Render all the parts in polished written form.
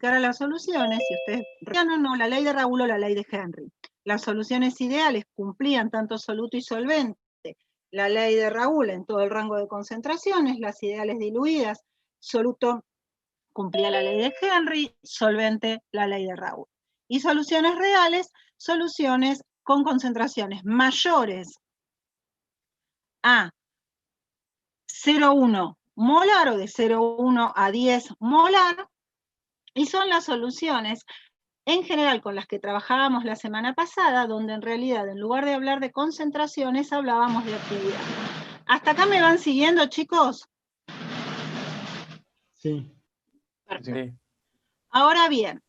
a las soluciones, si ustedes, no, la ley de Raoult o la ley de Henry. Las soluciones ideales cumplían tanto soluto y solvente, la ley de Raoult en todo el rango de concentraciones, las ideales diluidas, soluto cumplía la ley de Henry, solvente la ley de Raoult. Y soluciones reales, soluciones con concentraciones mayores a 0,1 molar o de 0,1 a 10 molar, y son las soluciones en general con las que trabajábamos la semana pasada, donde en realidad en lugar de hablar de concentraciones hablábamos de actividad. ¿Hasta acá me van siguiendo, chicos? Sí. Sí. Ahora bien,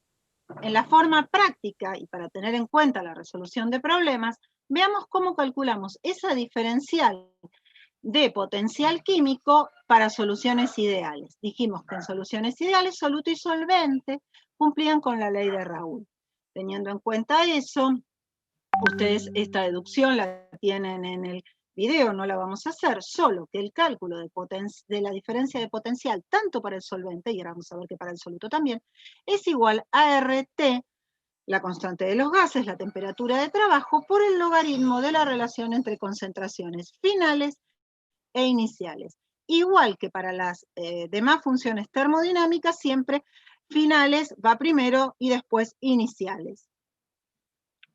en la forma práctica y para tener en cuenta la resolución de problemas, veamos cómo calculamos esa diferencial de potencial químico para soluciones ideales. Dijimos que en soluciones ideales, soluto y solvente cumplían con la ley de Raoult. Teniendo en cuenta eso, ustedes esta deducción la tienen en el video, no la vamos a hacer, solo que el cálculo de la diferencia de potencial, tanto para el solvente, y ahora vamos a ver que para el soluto también, es igual a RT, la constante de los gases, la temperatura de trabajo, por el logaritmo de la relación entre concentraciones finales e iniciales. Igual que para las demás funciones termodinámicas, siempre finales va primero y después iniciales.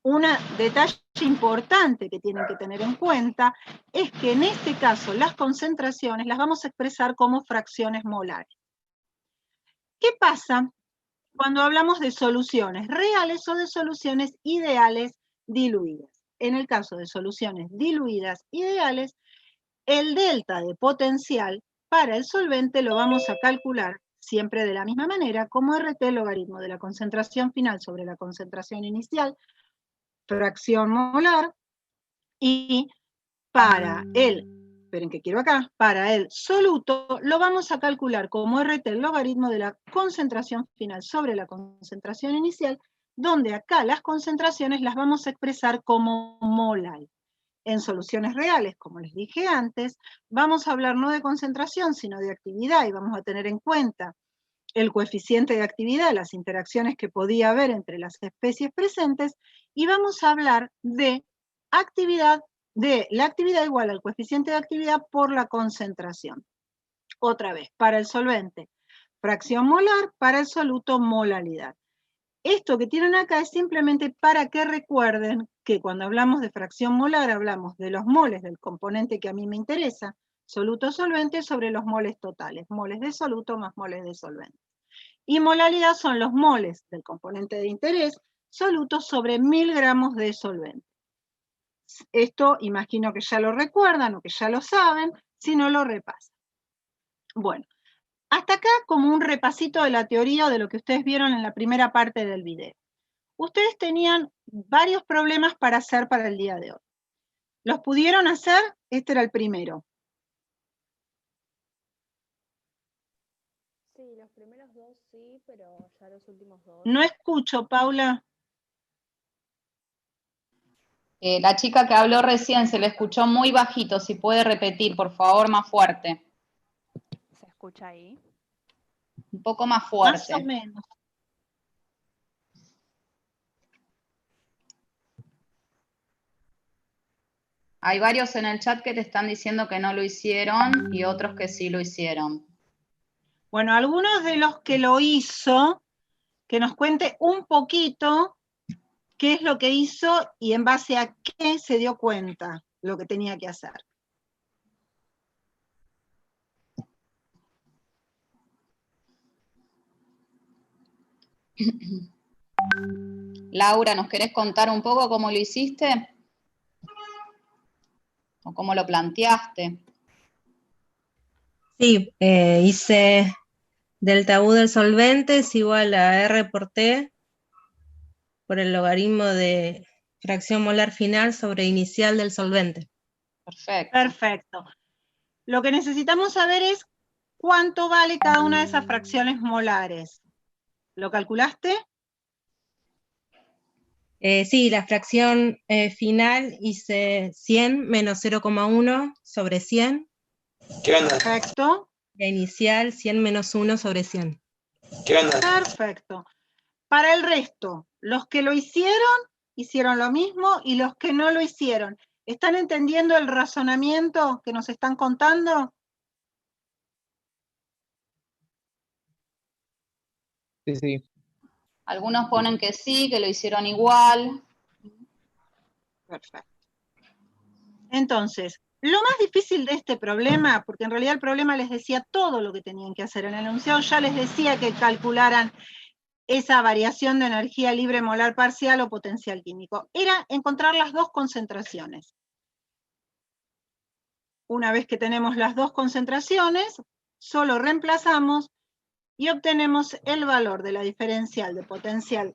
Un detalle importante que tienen que tener en cuenta es que en este caso las concentraciones las vamos a expresar como fracciones molares. ¿Qué pasa cuando hablamos de soluciones reales o de soluciones ideales diluidas? En el caso de soluciones diluidas ideales, el delta de potencial para el solvente lo vamos a calcular siempre de la misma manera como RT logaritmo de la concentración final sobre la concentración inicial, fracción molar, y para esperen que quiero acá, para el soluto lo vamos a calcular como RT el logaritmo de la concentración final sobre la concentración inicial, donde acá las concentraciones las vamos a expresar como molal. En soluciones reales, como les dije antes, vamos a hablar no de concentración, sino de actividad, y vamos a tener en cuenta el coeficiente de actividad, las interacciones que podía haber entre las especies presentes, y vamos a hablar de actividad, de la actividad igual al coeficiente de actividad por la concentración. Otra vez, para el solvente, fracción molar, para el soluto, molalidad. Esto que tienen acá es simplemente para que recuerden que cuando hablamos de fracción molar hablamos de los moles del componente que a mí me interesa, soluto solvente sobre los moles totales, moles de soluto más moles de solvente. Y molalidad son los moles del componente de interés, soluto sobre 1000 gramos de solvente. Esto imagino que ya lo recuerdan o que ya lo saben, si no lo repasan. Bueno, hasta acá como un repasito de la teoría o de lo que ustedes vieron en la primera parte del video. Ustedes tenían varios problemas para hacer para el día de hoy. ¿Los pudieron hacer? Este era el primero. Sí, los primeros dos sí, pero ya los últimos dos. No escucho, Paula. La chica que habló recién se le escuchó muy bajito, si puede repetir, por favor, más fuerte. ¿Se escucha ahí? Un poco más fuerte. Más o menos. Hay varios en el chat que te están diciendo que no lo hicieron y otros que sí lo hicieron. Bueno, algunos de los que lo hizo, que nos cuente un poquito qué es lo que hizo y en base a qué se dio cuenta lo que tenía que hacer. Laura, ¿nos querés contar un poco cómo lo hiciste? ¿O cómo lo planteaste? Sí, hice delta U del solvente es igual a R por T por el logaritmo de fracción molar final sobre inicial del solvente. Perfecto. Perfecto. Lo que necesitamos saber es cuánto vale cada una de esas fracciones molares. ¿Lo calculaste? Sí, la fracción final hice 100 menos 0,1 sobre 100. ¿Qué onda? Perfecto. La inicial 100 menos 1 sobre 100. ¿Qué onda? Perfecto. Para el resto, los que lo hicieron lo mismo, y los que no lo hicieron, ¿están entendiendo el razonamiento que nos están contando? Sí, sí. Algunos ponen que sí, que lo hicieron igual. Perfecto. Entonces, lo más difícil de este problema, porque en realidad el problema les decía todo lo que tenían que hacer en el enunciado, ya les decía que calcularan esa variación de energía libre molar parcial o potencial químico, era encontrar las dos concentraciones. Una vez que tenemos las dos concentraciones, solo reemplazamos y obtenemos el valor de la diferencial de potencial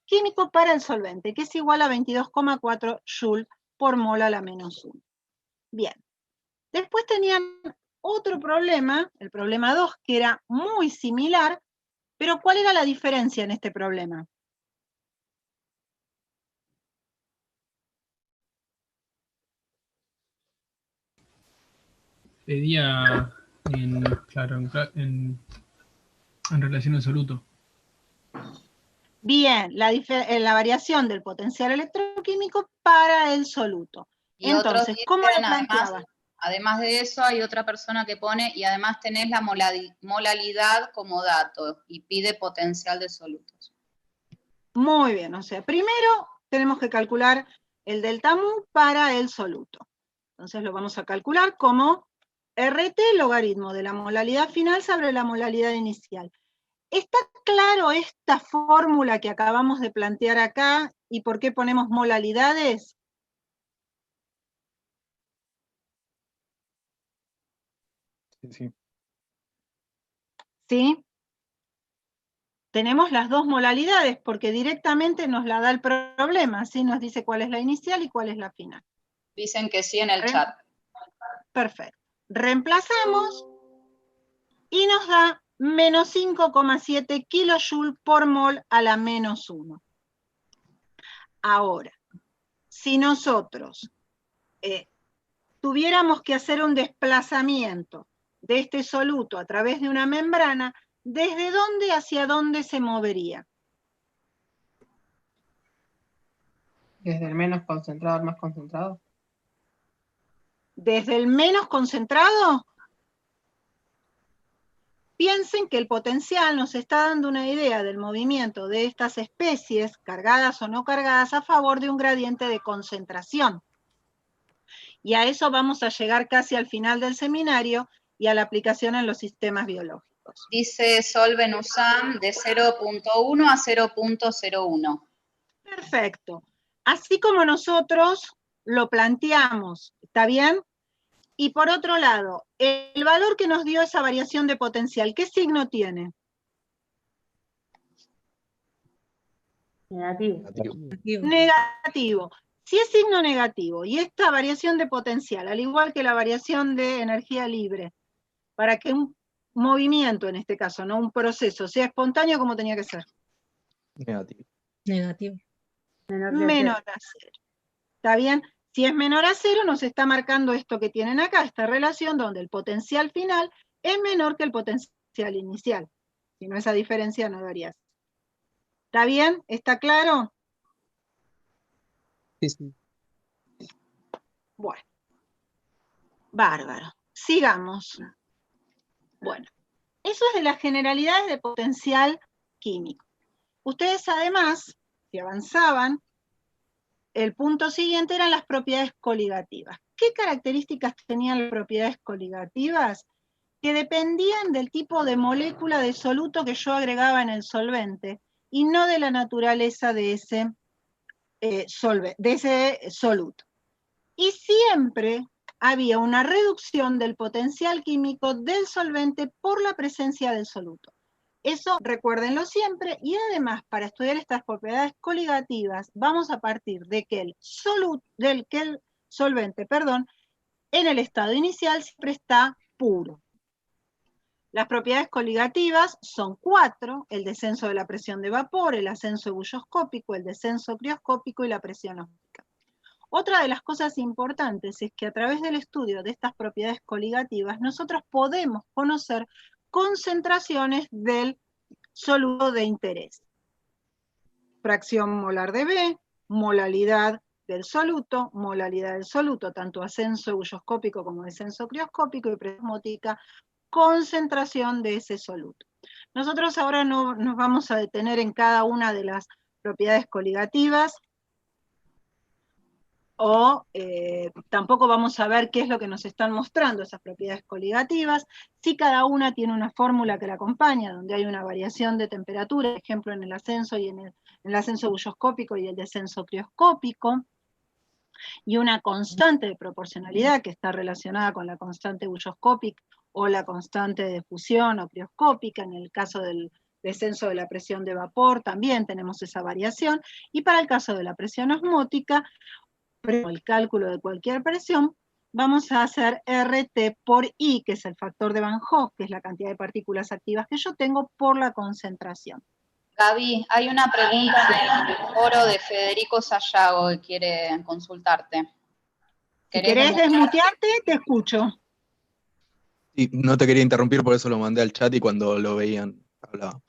químico para el solvente, que es igual a 22,4 Joule por mol a la menos 1. Bien. Después tenían otro problema, el problema 2, que era muy similar, pero ¿cuál era la diferencia en este problema? Pedía en relación absoluto. Bien, la variación del potencial electroquímico para el soluto. Y Entonces, otros ¿cómo lo dicen, planteaba? además de eso, hay otra persona que pone, y además tenés la molalidad como dato, y pide potencial de solutos. Muy bien, o sea, primero tenemos que calcular el delta mu para el soluto. Entonces lo vamos a calcular como RT logaritmo de la molalidad final sobre la molalidad inicial. ¿Está claro esta fórmula que acabamos de plantear acá y por qué ponemos molalidades? Sí, sí. ¿Sí? Tenemos las dos molalidades porque directamente nos la da el problema, ¿sí? Nos dice cuál es la inicial y cuál es la final. Dicen que sí en el chat. Perfecto. Reemplazamos y nos da menos 5,7 kilojoule por mol a la menos 1. Ahora, si nosotros tuviéramos que hacer un desplazamiento de este soluto a través de una membrana, ¿desde dónde hacia dónde se movería? Desde el menos concentrado al más concentrado. ¿Desde el menos concentrado? Piensen que el potencial nos está dando una idea del movimiento de estas especies, cargadas o no cargadas, a favor de un gradiente de concentración. Y a eso vamos a llegar casi al final del seminario y a la aplicación en los sistemas biológicos. Dice Solven Usam de 0.1 a 0.01. Perfecto. Así como nosotros lo planteamos, ¿está bien? Y por otro lado, el valor que nos dio esa variación de potencial, ¿qué signo tiene? Negativo. Negativo. Si es signo negativo y esta variación de potencial, al igual que la variación de energía libre, para que un movimiento, en este caso, no un proceso, sea espontáneo, ¿cómo tenía que ser? Negativo. Negativo. Menor a 0. ¿Está bien? Si es menor a 0, nos está marcando esto que tienen acá, esta relación donde el potencial final es menor que el potencial inicial. Si no, esa diferencia no debería ser. ¿Está bien? ¿Está claro? Sí, sí. Bueno. Bárbaro. Sigamos. Bueno, eso es de las generalidades de potencial químico. Ustedes además, si avanzaban, el punto siguiente eran las propiedades coligativas. ¿Qué características tenían las propiedades coligativas? Que dependían del tipo de molécula de soluto que yo agregaba en el solvente y no de la naturaleza de ese soluto. Y siempre había una reducción del potencial químico del solvente por la presencia del soluto. Eso recuérdenlo siempre, y además para estudiar estas propiedades coligativas vamos a partir de que el solvente, en el estado inicial siempre está puro. Las propiedades coligativas son 4, el descenso de la presión de vapor, el ascenso ebulloscópico, el descenso crioscópico y la presión óptica. Otra de las cosas importantes es que a través del estudio de estas propiedades coligativas, nosotros podemos conocer concentraciones del soluto de interés. Fracción molar de B, molalidad del soluto, tanto ascenso ebulloscópico como descenso crioscópico, y presión osmótica, concentración de ese soluto. Nosotros ahora no nos vamos a detener en cada una de las propiedades coligativas, o tampoco vamos a ver qué es lo que nos están mostrando esas propiedades coligativas. Sí, cada una tiene una fórmula que la acompaña, donde hay una variación de temperatura, por ejemplo en el ascenso y en el ascenso ebulloscópico y el descenso crioscópico, y una constante de proporcionalidad que está relacionada con la constante ebulloscópica o la constante de fusión o crioscópica. En el caso del descenso de la presión de vapor también tenemos esa variación, y para el caso de la presión osmótica, el cálculo de cualquier presión, vamos a hacer RT por I, que es el factor de Van Hoff, que es la cantidad de partículas activas que yo tengo por la concentración. Gaby, hay una pregunta en el foro de Federico Sayago que quiere consultarte. Si querés desmutearte, te escucho. Sí, no te quería interrumpir, por eso lo mandé al chat y cuando lo veían hablaba.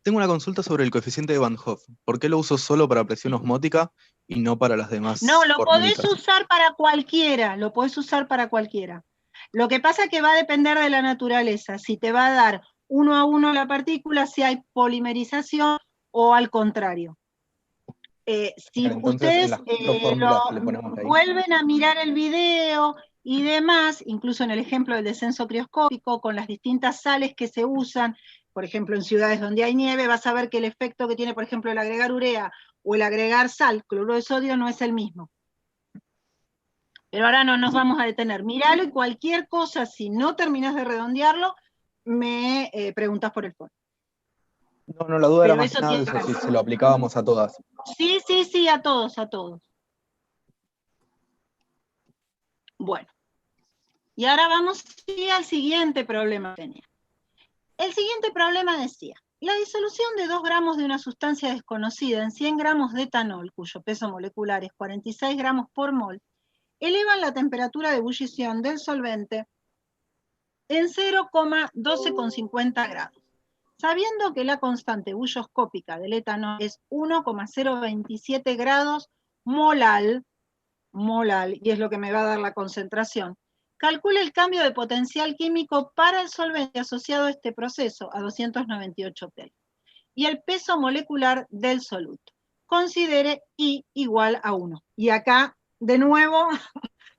Tengo una consulta sobre el coeficiente de Van Hoff. ¿Por qué lo uso solo para presión osmótica y no para las demás? No, lo podés fórmulas? usar para cualquiera, lo podés usar para cualquiera. Lo que pasa es que va a depender de la naturaleza, si te va a dar 1 a 1 la partícula, si hay polimerización o al contrario. Si Entonces, ustedes en las cuatro fórmulas que le ponemos ahí. vuelven a mirar el video y demás, incluso en el ejemplo del descenso crioscópico, con las distintas sales que se usan, por ejemplo en ciudades donde hay nieve, vas a ver que el efecto que tiene, por ejemplo, el agregar urea o el agregar sal, cloruro de sodio, no es el mismo. Pero ahora no nos vamos a detener. Míralo, y cualquier cosa, si no terminás de redondearlo, me preguntas por el foro. No, la duda era Pero más eso que nada de tiene- eso, si se lo aplicábamos a todas. Sí, a todos, a todos. Bueno. Y ahora vamos al siguiente problema que tenía. El siguiente problema decía: la disolución de 2 gramos de una sustancia desconocida en 100 gramos de etanol, cuyo peso molecular es 46 gramos por mol, elevan la temperatura de ebullición del solvente en 0,1250 grados. Sabiendo que la constante ebulloscópica del etanol es 1,027 grados molal, y es lo que me va a dar la concentración, calcule el cambio de potencial químico para el solvente asociado a este proceso, a 298 Kelvin, y el peso molecular del soluto. Considere I igual a 1. Y acá, de nuevo,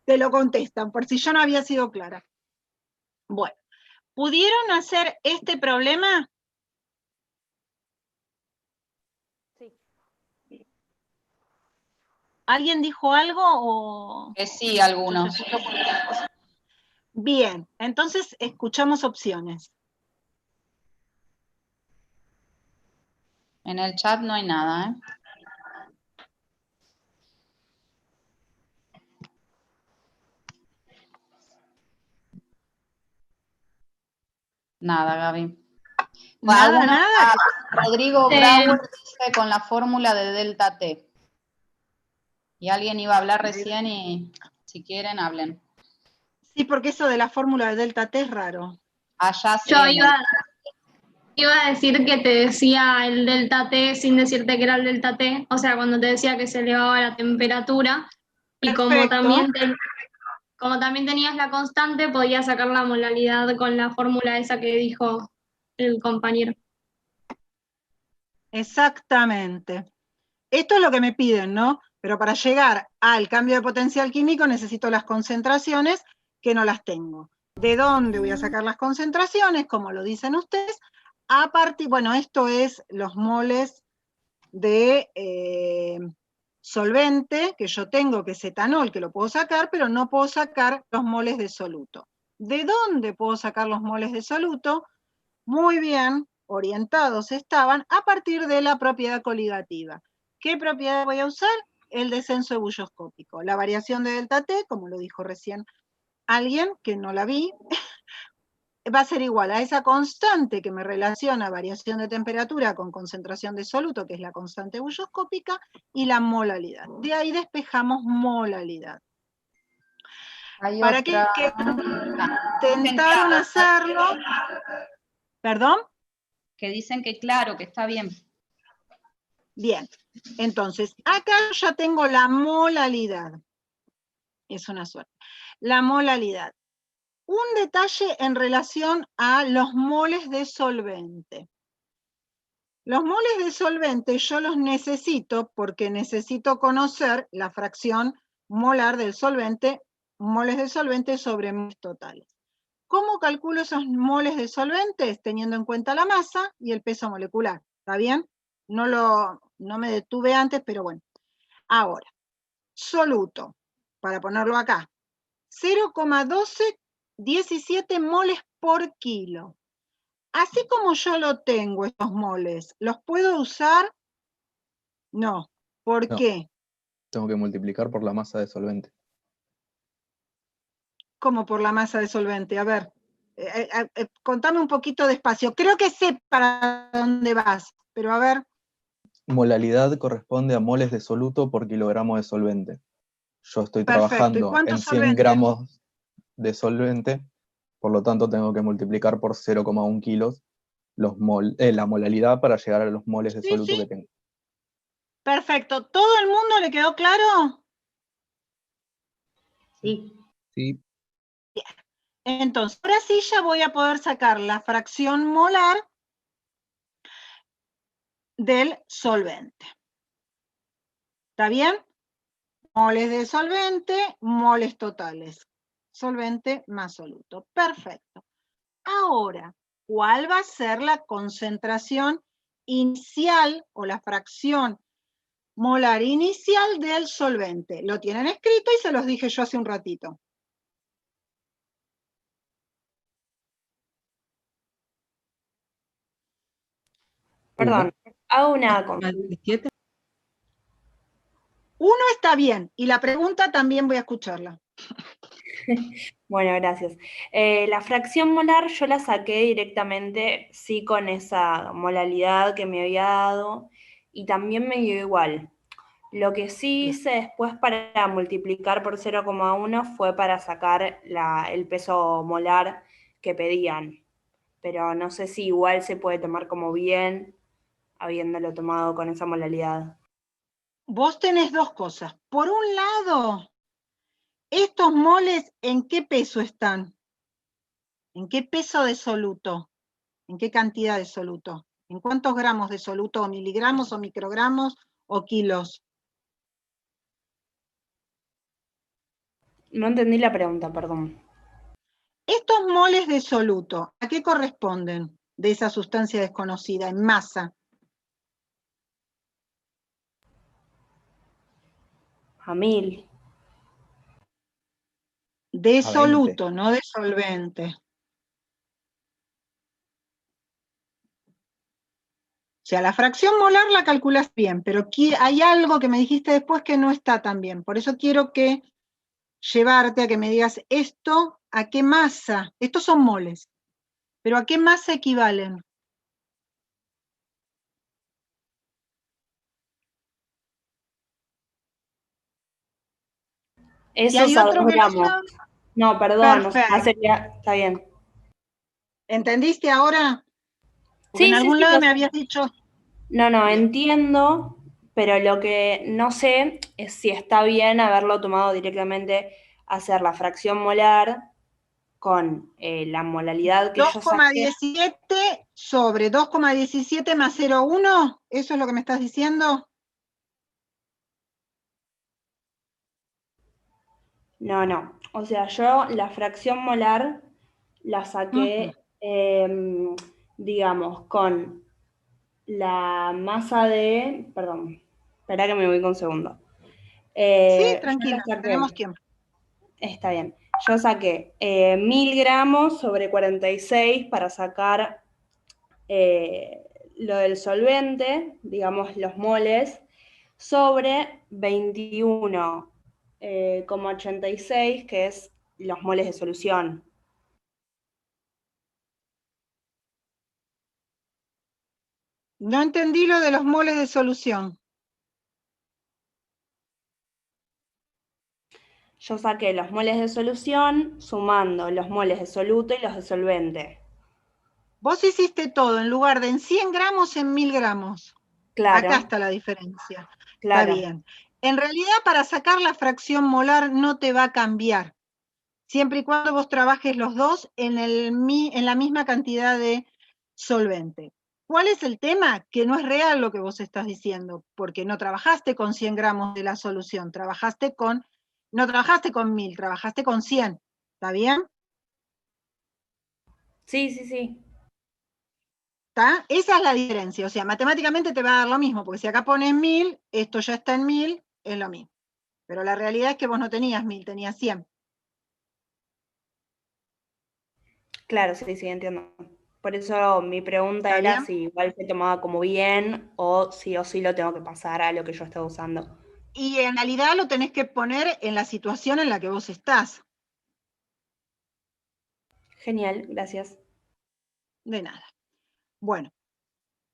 te lo contestan, por si yo no había sido clara. Bueno, ¿pudieron hacer este problema? Sí. ¿Alguien dijo algo o...? Sí, algunos. Bien, entonces escuchamos opciones. En el chat no hay nada, ¿eh? Nada, Gaby. Nada. Rodrigo Brauer dice con la fórmula de delta T. Y alguien iba a hablar recién y si quieren, hablen. Sí, porque eso de la fórmula de delta T es raro. Allá sí. Yo iba a decir que te decía el delta T sin decirte que era el delta T, o sea, cuando te decía que se elevaba la temperatura, y como también tenías la constante, podías sacar la molalidad con la fórmula esa que dijo el compañero. Exactamente. Esto es lo que me piden, ¿no? Pero para llegar al cambio de potencial químico necesito las concentraciones, que no las tengo. ¿De dónde voy a sacar las concentraciones? Como lo dicen ustedes, a partir, bueno, esto es los moles de solvente que yo tengo, que es etanol, que lo puedo sacar, pero no puedo sacar los moles de soluto. ¿De dónde puedo sacar los moles de soluto? Muy bien orientados estaban a partir de la propiedad coligativa. ¿Qué propiedad voy a usar? El descenso ebulloscópico. La variación de delta T, como lo dijo recién alguien, que no la vi, va a ser igual a esa constante que me relaciona variación de temperatura con concentración de soluto, que es la constante bulloscópica, y la molalidad. De ahí despejamos molalidad. Hay Para otra. que intentaron hacerlo, ¿perdón? Que dicen que claro, que está bien. Bien, entonces, acá ya tengo la molalidad. Es una suerte. La molalidad. Un detalle en relación a los moles de solvente. Los moles de solvente yo los necesito porque necesito conocer la fracción molar del solvente, moles de solvente sobre moles totales. ¿Cómo calculo esos moles de solventes? Teniendo en cuenta la masa y el peso molecular. ¿Está bien? No me detuve antes, pero bueno. Ahora, soluto, para ponerlo acá, 0,1217 moles por kilo. Así como yo lo tengo, estos moles, ¿los puedo usar? No. ¿Por No. qué? Tengo que multiplicar por la masa de solvente. ¿Cómo por la masa de solvente? A ver, contame un poquito despacio. Creo que sé para dónde vas, pero a ver. Molalidad corresponde a moles de soluto por kilogramo de solvente. Yo estoy Perfecto. ¿Y trabajando cuánto en 100 solvente? gramos de solvente, por lo tanto tengo que multiplicar por 0,1 kilos la molalidad para llegar a los moles de soluto que tengo. Perfecto. ¿Todo el mundo le quedó claro? Sí. Sí. Bien. Entonces, ahora sí ya voy a poder sacar la fracción molar del solvente. ¿Está bien? Moles de solvente, moles totales. Solvente más soluto. Perfecto. Ahora, ¿cuál va a ser la concentración inicial o la fracción molar inicial del solvente? Lo tienen escrito y se los dije yo hace un ratito. Perdón, hago una consulta. 17. Uno está bien, y la pregunta también voy a escucharla. Bueno, gracias. La fracción molar yo la saqué directamente, sí, con esa molalidad que me había dado, y también me dio igual. Lo que sí hice después para multiplicar por 0,1 fue para sacar el peso molar que pedían, pero no sé si igual se puede tomar como bien habiéndolo tomado con esa molalidad. Vos tenés dos cosas. Por un lado, estos moles, ¿en qué peso están? ¿En qué peso de soluto? ¿En qué cantidad de soluto? ¿En cuántos gramos de soluto, o miligramos, o microgramos, o kilos? No entendí la pregunta, perdón. Estos moles de soluto, ¿a qué corresponden de esa sustancia desconocida en masa? A 1000. De A soluto, 20. no de solvente. O sea, la fracción molar la calculas bien, pero aquí hay algo que me dijiste después que no está tan bien. Por eso quiero llevarte a que me digas esto, ¿a qué masa? Estos son moles, pero ¿a qué masa equivalen? Esos hay a otro 2 que lo gramos. sabe. No, perdón, o sea, Perfecto. está bien. ¿Entendiste ahora? Porque Sí, en algún sí, lado lo me sé. habías dicho. No, Bien. entiendo, pero lo que no sé es si está bien haberlo tomado directamente, hacer la fracción molar con la molalidad que yo saqué. 2,17 sobre 2,17 más 0,1, ¿eso es lo que me estás diciendo? No. O sea, yo la fracción molar la saqué, digamos, con la masa de... Perdón, espera que me voy con un segundo. Sí, Yo tranquila, la saqué. tenemos tiempo. Está bien. Yo saqué 1000 gramos sobre 46 para sacar lo del solvente, digamos los moles, sobre 21,86, que es los moles de solución. No entendí lo de los moles de solución. Yo saqué los moles de solución sumando los moles de soluto y los de solvente. Vos hiciste todo, en lugar de en 100 gramos, en 1000 gramos. Claro. Acá está la diferencia. Claro. Está bien. En realidad, para sacar la fracción molar no te va a cambiar, siempre y cuando vos trabajes los dos en la misma cantidad de solvente. ¿Cuál es el tema? Que no es real lo que vos estás diciendo, porque no trabajaste con 100 gramos de la solución, no trabajaste con 1000, trabajaste con 100. ¿Está bien? Sí, sí, sí. ¿Está? Esa es la diferencia, o sea, matemáticamente te va a dar lo mismo, porque si acá pones 1000, esto ya está en 1000, es lo mismo. Pero la realidad es que vos no tenías 1000, tenías 100. Claro, sí, sí, entiendo. Por eso mi pregunta ¿Está era bien? si igual se tomaba como bien o sí lo tengo que pasar a lo que yo estaba usando. Y en realidad lo tenés que poner en la situación en la que vos estás. Genial, gracias. De nada. Bueno,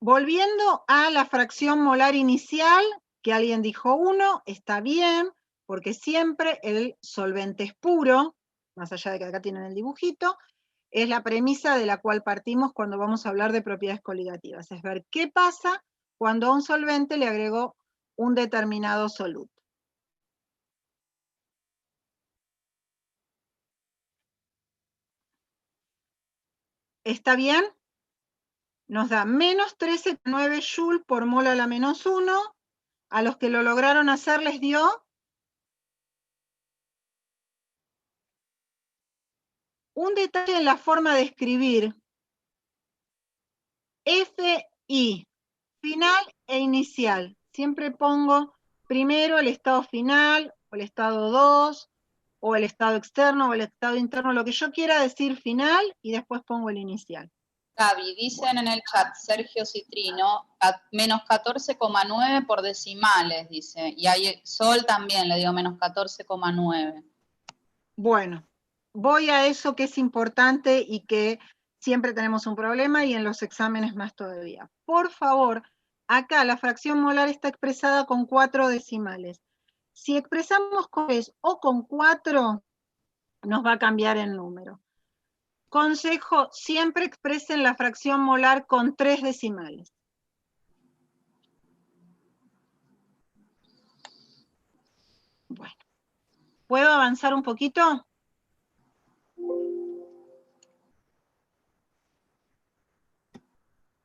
volviendo a la fracción molar inicial, que alguien dijo 1, está bien, porque siempre el solvente es puro, más allá de que acá tienen el dibujito, es la premisa de la cual partimos cuando vamos a hablar de propiedades coligativas, es ver qué pasa cuando a un solvente le agrego un determinado soluto. ¿Está bien? Nos da menos 13,9 Joule por mol a la menos 1. A los que lo lograron hacer les dio un detalle en la forma de escribir. FI, final e inicial. Siempre pongo primero el estado final, o el estado 2, o el estado externo, o el estado interno, lo que yo quiera decir final, y después pongo el inicial. Gaby, dicen en el chat, Sergio Citrino, menos 14,9 por decimales, dice. Y hay Sol también, le digo menos 14,9. Bueno, voy a eso que es importante y que siempre tenemos un problema y en los exámenes más todavía. Por favor, acá la fracción molar está expresada con 4 decimales. Si expresamos con 3 o con 4, nos va a cambiar el número. Consejo, siempre expresen la fracción molar con 3 decimales. Bueno, ¿puedo avanzar un poquito?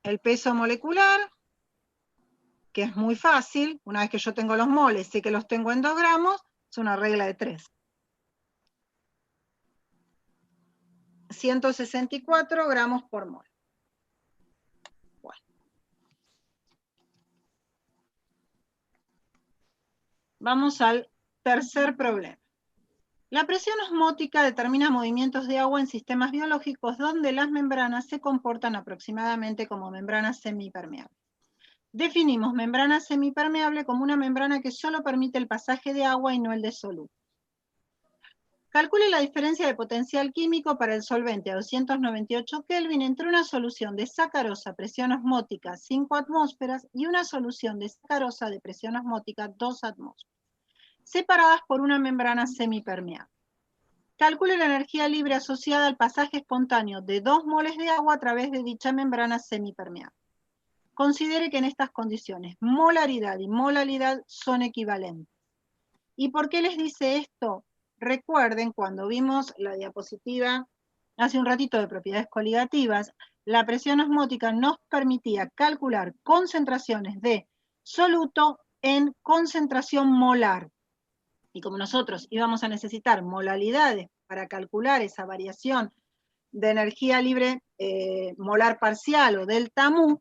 El peso molecular, que es muy fácil, una vez que yo tengo los moles, sé que los tengo en 2 gramos, es una regla de 3. 164 gramos por mol. Bueno. Vamos al tercer problema. La presión osmótica determina movimientos de agua en sistemas biológicos donde las membranas se comportan aproximadamente como membranas semipermeables. Definimos membrana semipermeable como una membrana que solo permite el pasaje de agua y no el de solutos. Calcule la diferencia de potencial químico para el solvente a 298 Kelvin entre una solución de sacarosa a presión osmótica 5 atmósferas y una solución de sacarosa de presión osmótica 2 atmósferas, separadas por una membrana semipermeable. Calcule la energía libre asociada al pasaje espontáneo de 2 moles de agua a través de dicha membrana semipermeable. Considere que en estas condiciones molaridad y molalidad son equivalentes. ¿Y por qué les dice esto? Recuerden, cuando vimos la diapositiva hace un ratito de propiedades coligativas, la presión osmótica nos permitía calcular concentraciones de soluto en concentración molar. Y como nosotros íbamos a necesitar molalidades para calcular esa variación de energía libre molar parcial o delta mu,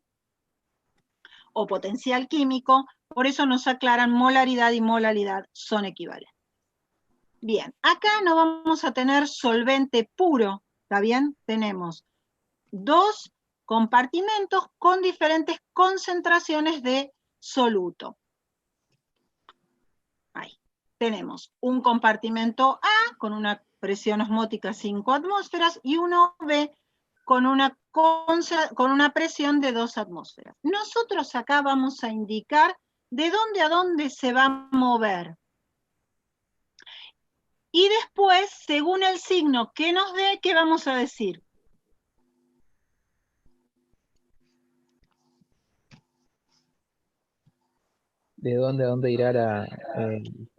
o potencial químico, por eso nos aclaran molaridad y molalidad son equivalentes. Bien, acá no vamos a tener solvente puro, ¿está bien? Tenemos 2 compartimentos con diferentes concentraciones de soluto. Ahí. Tenemos un compartimento A con una presión osmótica 5 atmósferas y uno B con una con una presión de 2 atmósferas. Nosotros acá vamos a indicar de dónde a dónde se va a mover. Y después, según el signo que nos dé, ¿qué vamos a decir? ¿De dónde a dónde irá la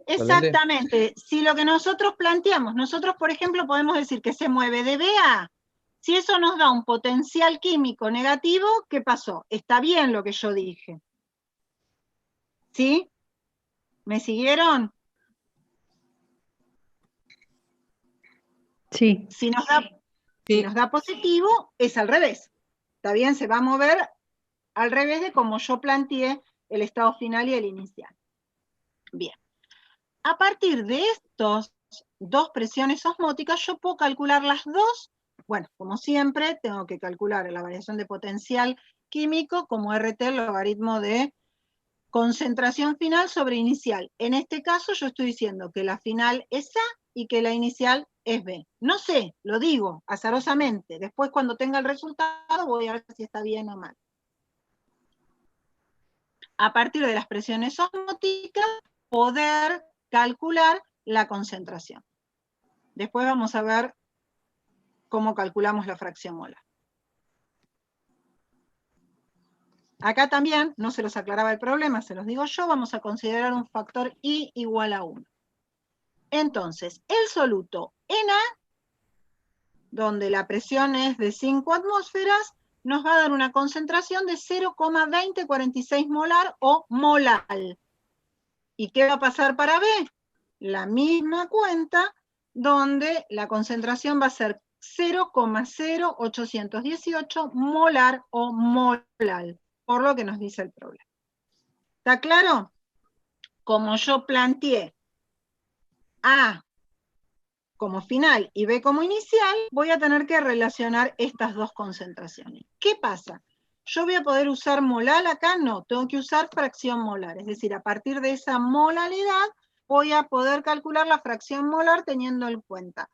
Exactamente. Si lo que nosotros planteamos, nosotros por ejemplo podemos decir que se mueve de B a A. Si eso nos da un potencial químico negativo, ¿qué pasó? Está bien lo que yo dije. ¿Sí? ¿Me siguieron? Sí. Si nos da positivo, es al revés. ¿Está bien? Se va a mover al revés de como yo planteé el estado final y el inicial. Bien. A partir de estos 2 presiones osmóticas, yo puedo calcular las dos. Bueno, como siempre, tengo que calcular la variación de potencial químico como RT, el logaritmo de concentración final sobre inicial. En este caso yo estoy diciendo que la final es A y que la inicial es B. No sé, lo digo azarosamente. Después cuando tenga el resultado voy a ver si está bien o mal. A partir de las presiones osmóticas, poder calcular la concentración. Después vamos a ver cómo calculamos la fracción molar. Acá también, no se los aclaraba el problema, se los digo yo, vamos a considerar un factor I igual a 1. Entonces, el soluto Na, donde la presión es de 5 atmósferas, nos va a dar una concentración de 0,2046 molar o molal. ¿Y qué va a pasar para B? La misma cuenta, donde la concentración va a ser 0,0818 molar o molal, por lo que nos dice el problema. ¿Está claro? Como yo planteé A como final y B como inicial, voy a tener que relacionar estas dos concentraciones. ¿Qué pasa? ¿Yo voy a poder usar molal acá? No, tengo que usar fracción molar, es decir, a partir de esa molalidad voy a poder calcular la fracción molar teniendo en cuenta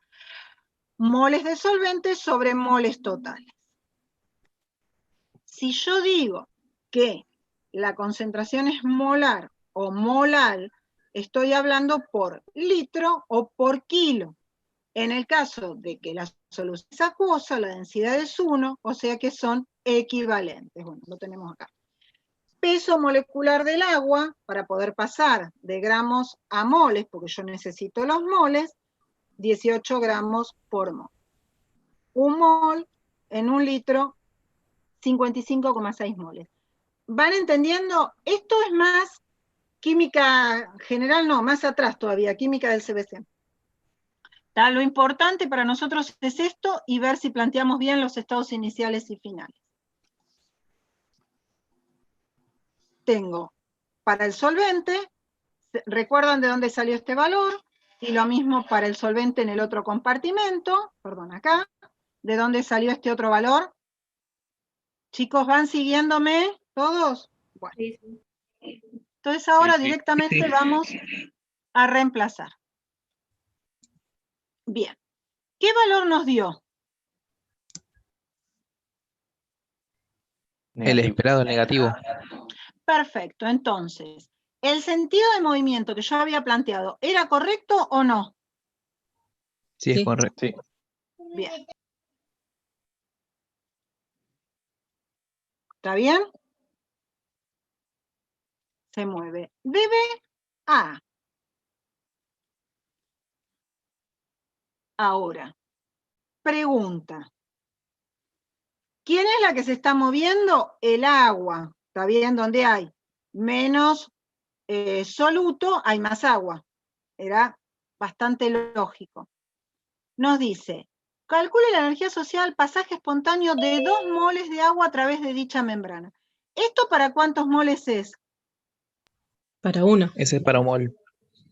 moles de solvente sobre moles totales. Si yo digo que la concentración es molar o molal, estoy hablando por litro o por kilo. En el caso de que la solución es acuosa, la densidad es 1, o sea que son equivalentes. Bueno, lo tenemos acá. Peso molecular del agua, para poder pasar de gramos a moles, porque yo necesito los moles, 18 gramos por mol. Un mol en un litro, 55,6 moles. ¿Van entendiendo? Esto es más química general, no, más atrás todavía, química del CBC. Lo importante para nosotros es esto y ver si planteamos bien los estados iniciales y finales. Tengo para el solvente, ¿recuerdan de dónde salió este valor? Y lo mismo para el solvente en el otro compartimento, perdón, acá. ¿De dónde salió este otro valor? Chicos, ¿van siguiéndome todos? Bueno. Entonces ahora directamente vamos a reemplazar. Bien. ¿Qué valor nos dio? El esperado negativo. Perfecto, entonces, ¿el sentido de movimiento que yo había planteado era correcto o no? Sí, es correcto. Sí. Bien. ¿Está bien? Se mueve de B a A. Ahora, pregunta. ¿Quién es la que se está moviendo? El agua. ¿Está bien? Donde hay menos soluto, hay más agua. Era bastante lógico. Nos dice, calcule la energía asociada al pasaje espontáneo de 2 moles de agua a través de dicha membrana. ¿Esto para cuántos moles es? Para 1. Ese es para un mol.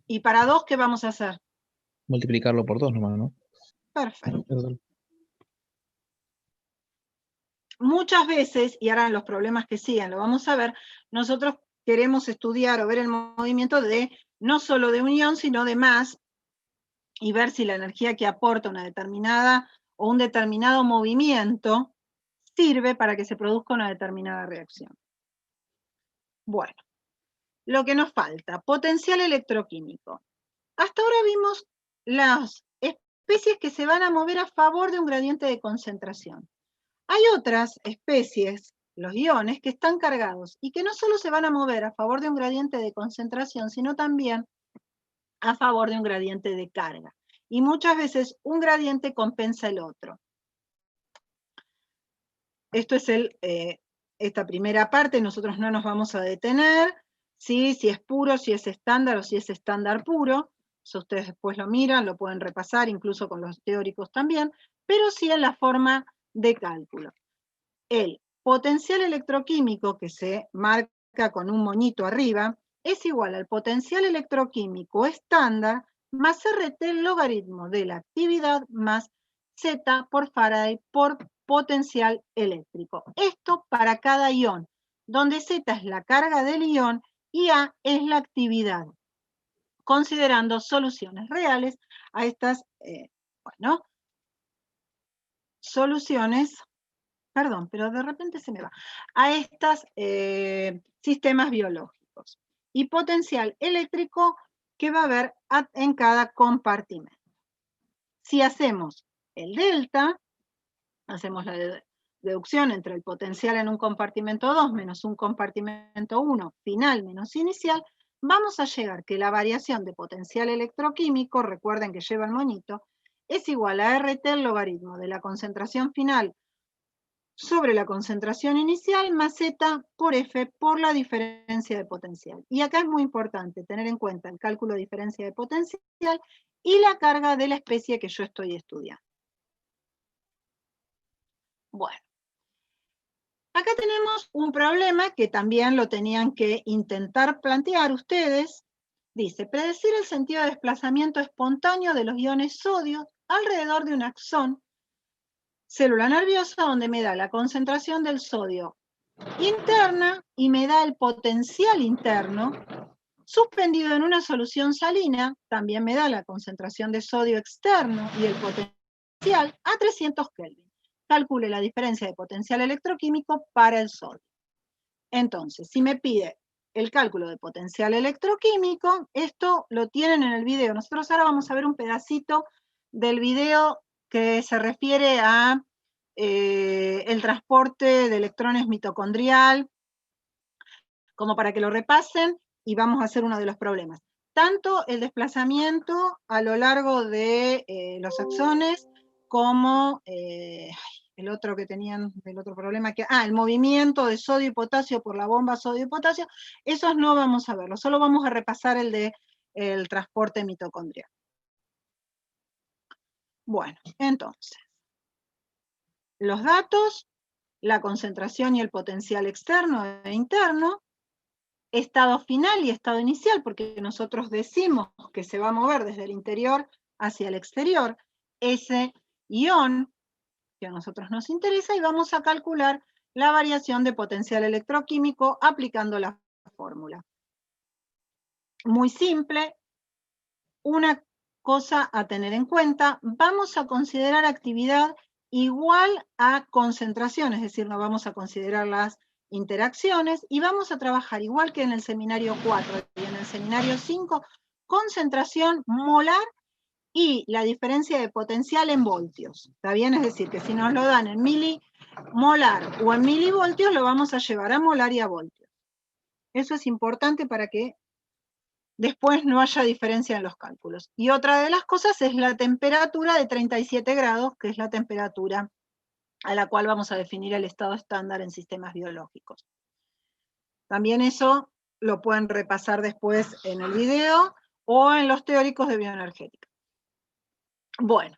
¿Y para 2 qué vamos a hacer? Multiplicarlo por 2 nomás, ¿no? Perfecto. Muchas veces, y ahora en los problemas que siguen lo vamos a ver, nosotros queremos estudiar o ver el movimiento de no solo de unión, sino de más, y ver si la energía que aporta una determinada o un determinado movimiento sirve para que se produzca una determinada reacción. Bueno, lo que nos falta, potencial electroquímico. Hasta ahora vimos las especies que se van a mover a favor de un gradiente de concentración. Hay otras especies, los iones, que están cargados y que no solo se van a mover a favor de un gradiente de concentración, sino también a favor de un gradiente de carga. Y muchas veces un gradiente compensa el otro. Esto es esta primera parte, nosotros no nos vamos a detener, ¿sí? Si es puro, si es estándar o si es estándar puro. Eso ustedes después lo miran, lo pueden repasar, incluso con los teóricos también, pero sí en la forma de cálculo. El potencial electroquímico, que se marca con un moñito arriba, es igual al potencial electroquímico estándar más RT logaritmo de la actividad más Z por Faraday por potencial eléctrico. Esto para cada ion, donde Z es la carga del ion y A es la actividad, considerando soluciones reales a estas, soluciones, perdón, pero de repente se me va, a estos sistemas biológicos. Y potencial eléctrico que va a haber en cada compartimento. Si hacemos el delta, hacemos la deducción entre el potencial en un compartimento 2 menos un compartimento 1, final menos inicial, vamos a llegar que la variación de potencial electroquímico, recuerden que lleva el moñito, es igual a RT el logaritmo de la concentración final sobre la concentración inicial más Z por F por la diferencia de potencial. Y acá es muy importante tener en cuenta el cálculo de diferencia de potencial y la carga de la especie que yo estoy estudiando. Bueno, acá tenemos un problema que también lo tenían que intentar plantear ustedes. Dice, predecir el sentido de desplazamiento espontáneo de los iones sodio alrededor de un axón célula nerviosa donde me da la concentración del sodio interna y me da el potencial interno, suspendido en una solución salina, también me da la concentración de sodio externo y el potencial a 300 Kelvin. Calcule la diferencia de potencial electroquímico para el sodio. Entonces, si me pide el cálculo de potencial electroquímico, esto lo tienen en el video. Nosotros ahora vamos a ver un pedacito del video que se refiere a el transporte de electrones mitocondrial, como para que lo repasen, y vamos a hacer uno de los problemas. Tanto el desplazamiento a lo largo de los axones, como el otro que tenían, el otro problema, el movimiento de sodio y potasio por la bomba sodio y potasio, esos no vamos a verlo, solo vamos a repasar el de el transporte mitocondrial. Bueno, entonces, los datos, la concentración y el potencial externo e interno, estado final y estado inicial, porque nosotros decimos que se va a mover desde el interior hacia el exterior, ese ion que a nosotros nos interesa, y vamos a calcular la variación de potencial electroquímico aplicando la fórmula. Muy simple, una cosa a tener en cuenta, vamos a considerar actividad igual a concentración, es decir, no vamos a considerar las interacciones, y vamos a trabajar igual que en el seminario 4 y en el seminario 5, concentración molar y la diferencia de potencial en voltios. ¿Está bien? Es decir, que si nos lo dan en milimolar o en milivoltios, lo vamos a llevar a molar y a voltios. Eso es importante para que después no haya diferencia en los cálculos. Y otra de las cosas es la temperatura de 37 grados, que es la temperatura a la cual vamos a definir el estado estándar en sistemas biológicos. También eso lo pueden repasar después en el video o en los teóricos de bioenergética. Bueno,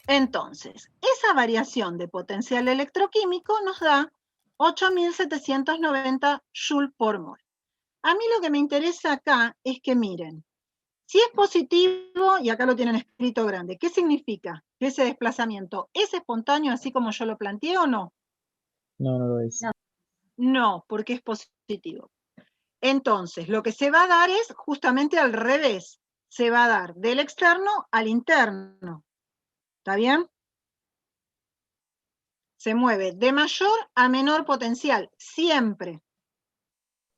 entonces, esa variación de potencial electroquímico nos da 8.790 Joule por mol. A mí lo que me interesa acá es que miren, si es positivo, y acá lo tienen escrito grande, ¿qué significa? ¿Que ese desplazamiento es espontáneo así como yo lo planteé o no? No, no lo es. No, porque es positivo. Entonces, lo que se va a dar es justamente al revés. Se va a dar del externo al interno. ¿Está bien? se mueve de mayor a menor potencial, siempre.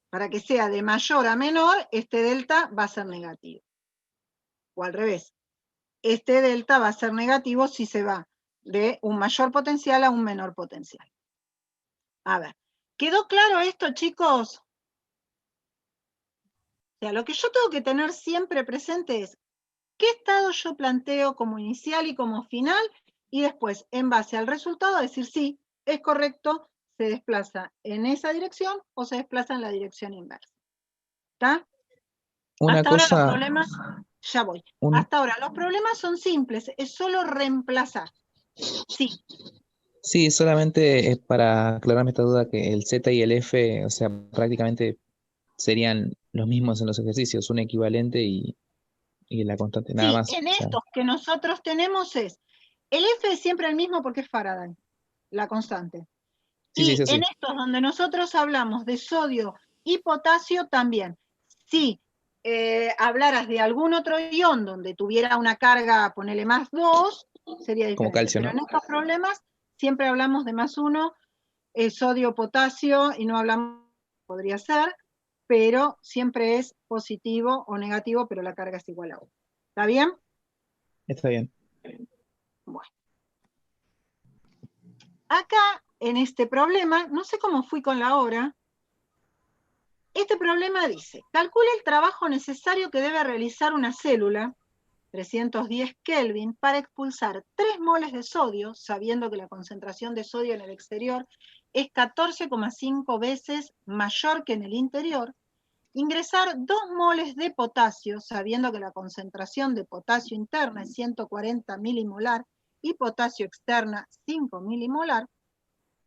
Para que sea de mayor a menor, este delta va a ser negativo. O al revés, este delta va a ser negativo si se va de un mayor potencial a un menor potencial. A ver, ¿quedó claro esto, chicos? O sea, lo que yo tengo que tener siempre presente es qué estado yo planteo como inicial y como final, y después, en base al resultado, decir sí, es correcto, se desplaza en esa dirección o se desplaza en la dirección inversa. ¿Está? Una Hasta ahora los cosa, problemas, ya voy. Hasta ahora los problemas son simples, es solo reemplazar. Sí, sí, solamente para aclararme esta duda que el Z y el F, o sea, prácticamente serían los mismos en los ejercicios, un equivalente y la constante, nada sí, más. en O sea, estos que nosotros tenemos el F es siempre el mismo porque es Faraday, la constante. sí, sí, Y sí, en sí. estos donde nosotros hablamos de sodio y potasio también. Si hablaras de algún otro ion donde tuviera una carga, ponele más 2, sería Como diferente. calcio, Pero ¿no? en estos problemas siempre hablamos de más 1, sodio, potasio, y no hablamos, podría ser, pero siempre es positivo o negativo, pero la carga es igual a 1. ¿Está bien? Está bien. Bueno. Acá, en este problema, no sé cómo fui con la hora. Este problema dice, calcule el trabajo necesario que debe realizar una célula, 310 Kelvin, para expulsar 3 moles de sodio, sabiendo que la concentración de sodio en el exterior es 14,5 veces mayor que en el interior, ingresar 2 moles de potasio, sabiendo que la concentración de potasio interna es 140 milimolar y potasio externa 5 milimolar,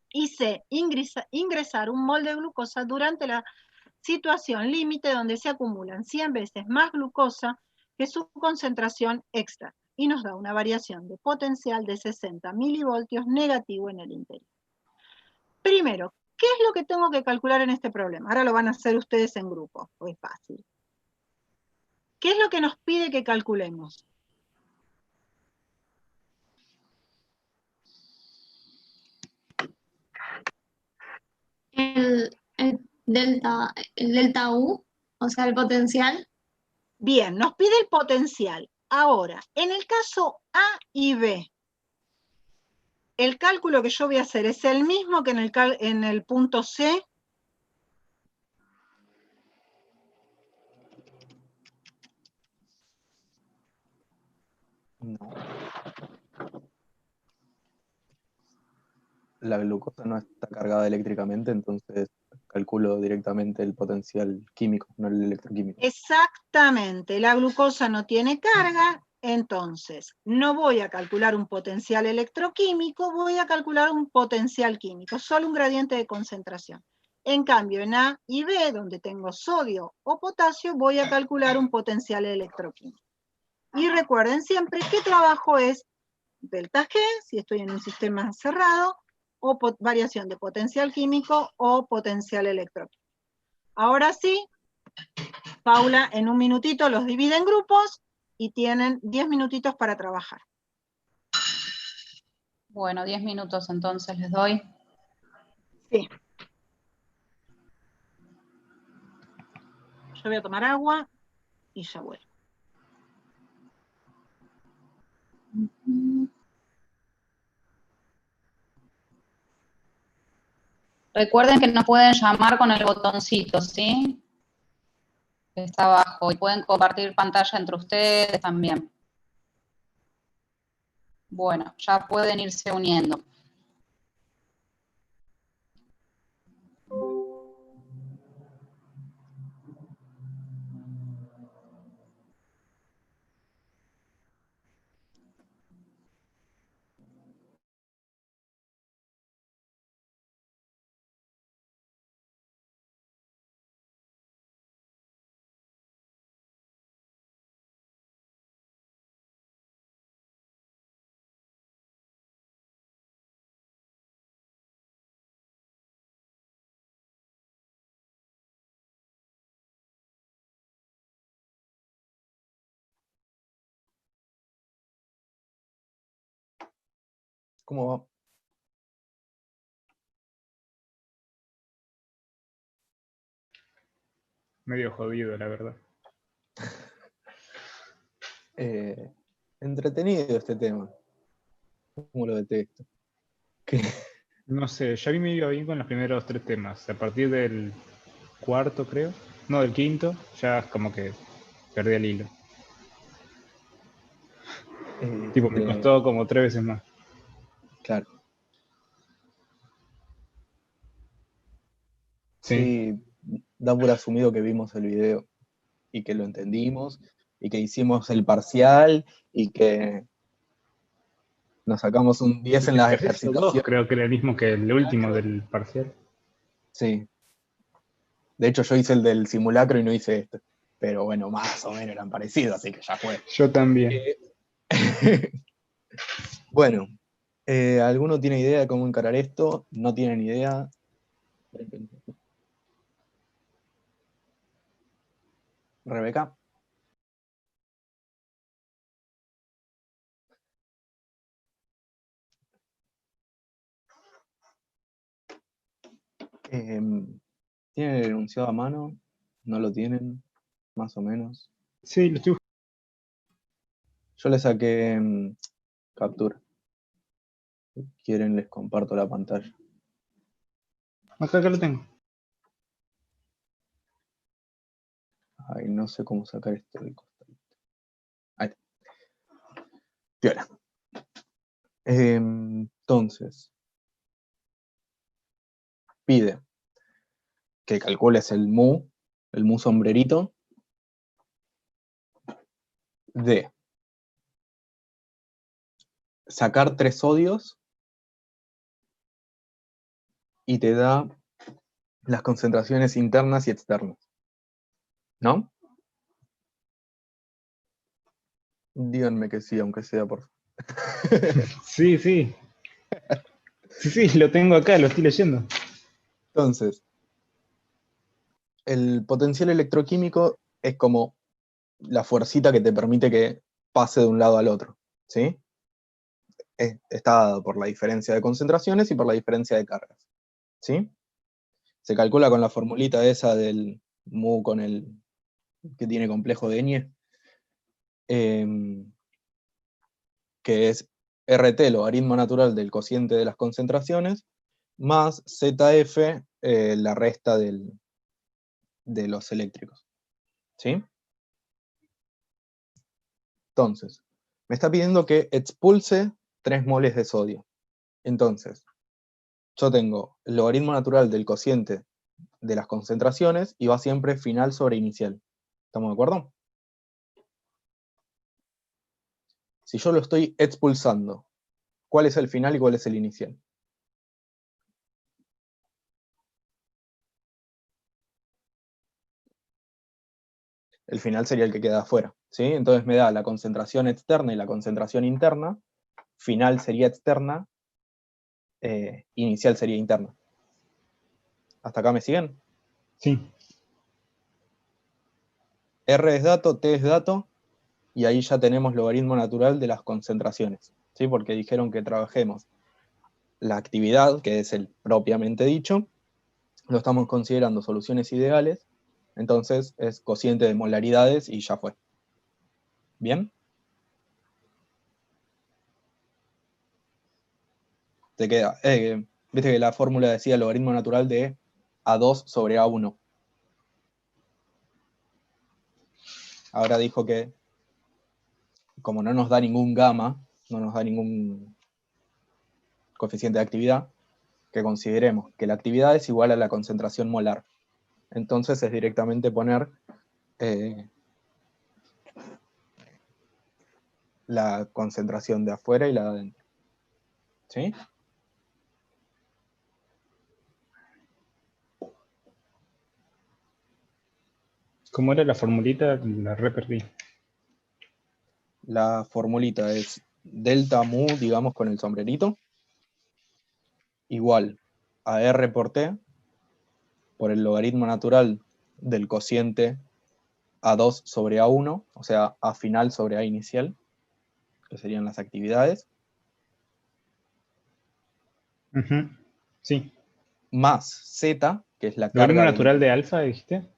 y C, ingresar 1 mol de glucosa durante la situación límite donde se acumulan 100 veces más glucosa que su concentración extra, y nos da una variación de potencial de 60 milivoltios negativo en el interior. Primero, ¿qué es lo que tengo que calcular en este problema? Ahora lo van a hacer ustedes en grupo, es fácil. ¿Qué es lo que nos pide que calculemos? El delta U, o sea, el potencial. Bien, nos pide el potencial. Ahora, en el caso A y B, el cálculo que yo voy a hacer es el mismo que en el punto C. No. La glucosa no está cargada eléctricamente, entonces calculo directamente el potencial químico, no el electroquímico. Exactamente, la glucosa no tiene carga, entonces no voy a calcular un potencial electroquímico, voy a calcular un potencial químico, solo un gradiente de concentración. En cambio, en A y B, donde tengo sodio o potasio, voy a calcular un potencial electroquímico. Y recuerden siempre qué trabajo es delta G, si estoy en un sistema cerrado, o variación de potencial químico o potencial electroquímico. Ahora sí, Paula en un minutito los divide en grupos y tienen 10 minutitos para trabajar. Bueno, 10 minutos entonces les doy. Sí. Yo voy a tomar agua y ya vuelvo. Recuerden que nos pueden llamar con el botoncito, ¿sí? Que está abajo. Y pueden compartir pantalla entre ustedes también. Bueno, ya pueden irse uniendo. ¿Cómo va? medio jodido, la verdad. Entretenido este tema. ¿Cómo lo detesto? ¿Qué? No sé, ya a mí me iba bien con los primeros 3 temas. A partir del cuarto, creo. No, del quinto, ya es como que perdí el hilo. Tipo, me costó como 3 veces más. Claro. Sí. Sí, da por asumido que vimos el video y que lo entendimos y que hicimos el parcial y que nos sacamos un 10 en El las ejercicio 2 ejercitaciones. creo que era el mismo que el último del parcial. Sí. De hecho, yo hice el del simulacro y no hice este. Pero bueno, más o menos eran parecidos, así que ya fue. Yo también. Bueno, ¿alguno tiene idea de cómo encarar esto? ¿No tienen idea? Rebeca. ¿Tienen el enunciado a mano? ¿No lo tienen? Más o menos. Sí, lo estoy. Yo le saqué captura. Si quieren, les comparto la pantalla. Acá lo tengo. Ay, no sé cómo sacar esto del costado. Ahí está. Piola. Entonces, pide que calcules el mu sombrerito, de sacar 3 sodios y te da las concentraciones internas y externas. ¿No? Díganme que sí, aunque sea por favor. Sí, sí. Sí, lo tengo acá, lo estoy leyendo. Entonces, el potencial electroquímico es como la fuercita que te permite que pase de un lado al otro, ¿sí? Está dado por la diferencia de concentraciones y por la diferencia de cargas, ¿sí? Se calcula con la formulita esa del mu con el que tiene complejo de Gne, que es RT, logaritmo natural del cociente de las concentraciones, más ZF, la resta de los eléctricos, ¿sí? Entonces, me está pidiendo que expulse 3 moles de sodio. Entonces, yo tengo el logaritmo natural del cociente de las concentraciones y va siempre final sobre inicial. ¿Estamos de acuerdo? Si yo lo estoy expulsando, ¿cuál es el final y cuál es el inicial? El final sería el que queda afuera, ¿sí? Entonces me da la concentración externa y la concentración interna, final sería externa, inicial sería interna. ¿Hasta acá me siguen? Sí. R es dato, T es dato, y ahí ya tenemos logaritmo natural de las concentraciones, ¿sí? Porque dijeron que trabajemos la actividad, que es el propiamente dicho, lo estamos considerando soluciones ideales, entonces es cociente de molaridades y ya fue. ¿Bien? Te queda, viste que la fórmula decía logaritmo natural de A2 sobre A1. Ahora dijo que, como no nos da ningún gamma, no nos da ningún coeficiente de actividad, que consideremos que la actividad es igual a la concentración molar. Entonces es directamente poner la concentración de afuera y la de adentro. ¿Sí? ¿Cómo era la formulita? La reperdí. La formulita es delta mu, digamos, con el sombrerito, igual a R por T, por el logaritmo natural del cociente A2 sobre A1, o sea, A final sobre A inicial, que serían las actividades. Sí. Más Z, que es la ¿Logaritmo carga natural de alfa, dijiste?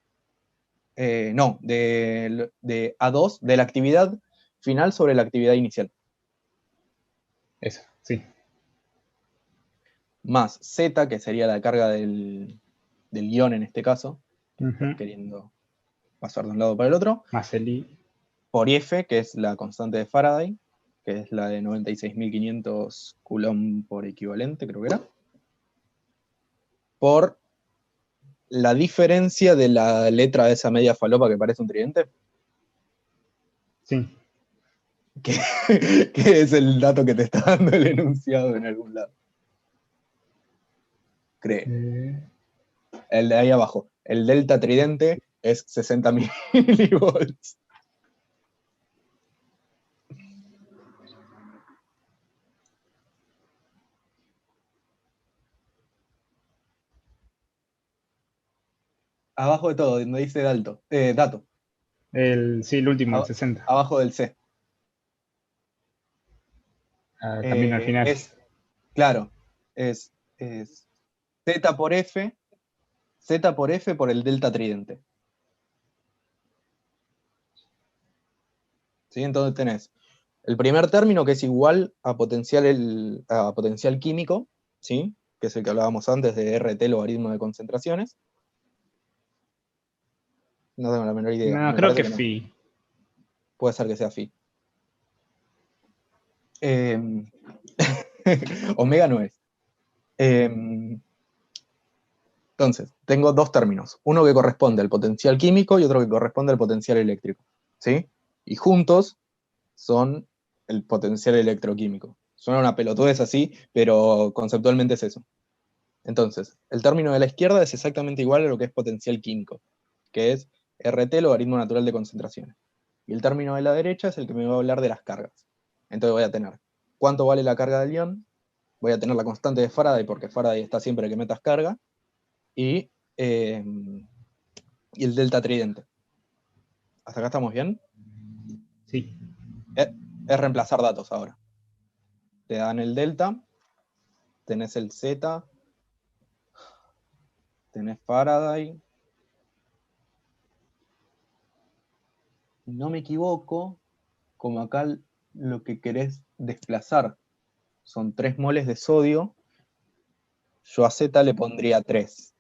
No, de A2, de la actividad final sobre la actividad inicial. Eso, sí. Más Z, que sería la carga del ion en este caso, Ujú. queriendo pasar de un lado para el otro. Más el I. Por F, que es la constante de Faraday, que es la de 96.500 Coulomb por equivalente, creo que era. Por la diferencia de la letra de esa media falopa que parece un tridente. Sí. Que es el dato que te está dando el enunciado en algún lado. Cree. El de ahí abajo. El delta tridente es 60 milivolts. Abajo de todo, donde dice dato. Sí, el último, el 60. Abajo del C. También al final. Claro, es Z por F por el delta tridente. ¿Sí? Entonces tenés el primer término que es igual a potencial químico, ¿sí? Que es el que hablábamos antes de RT logaritmo de concentraciones. No tengo la menor idea. No, creo que phi. Puede ser que sea phi. Omega no es. Entonces, tengo dos términos. Uno que corresponde al potencial químico y otro que corresponde al potencial eléctrico. ¿Sí? Y juntos son el potencial electroquímico. Suena una pelotudez así, pero conceptualmente es eso. Entonces, el término de la izquierda es exactamente igual a lo que es potencial químico, que es RT logaritmo natural de concentraciones. Y el término de la derecha es el que me va a hablar de las cargas. Entonces voy a tener cuánto vale la carga del ion, voy a tener la constante de Faraday, porque Faraday está siempre que metas carga, y el delta tridente. ¿Hasta acá estamos bien? Sí. Es reemplazar datos ahora. Te dan el delta, tenés el Z, tenés Faraday. No me equivoco, como acá lo que querés desplazar son 3 moles de sodio, yo a Z le pondría 3.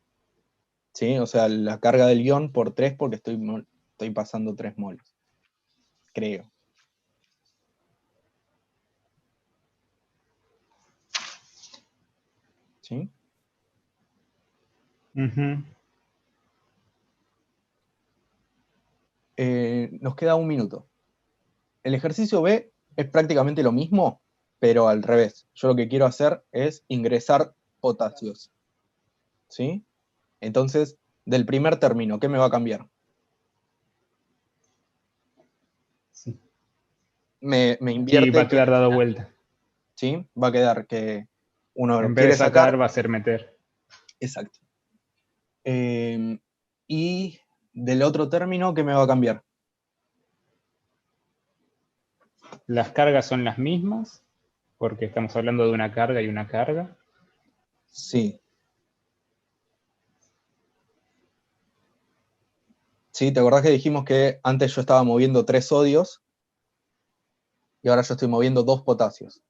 ¿Sí? O sea, la carga del ion por 3 porque estoy pasando 3 moles. Creo. ¿Sí? Nos queda un minuto. El ejercicio B es prácticamente lo mismo, pero al revés. Yo lo que quiero hacer es ingresar potasios. ¿Sí? Entonces, del primer término, ¿qué me va a cambiar? Sí. Me invierte. Sí, va a quedar dado vuelta. ¿Sí? Va a quedar que uno en quiere vez de sacar, sacar, va a ser meter. Exacto. Y del otro término, ¿qué me va a cambiar? Las cargas son las mismas, porque estamos hablando de una carga y una carga. Sí. Sí, ¿te acordás que dijimos que antes yo estaba moviendo 3 sodios y ahora yo estoy moviendo 2 potasios?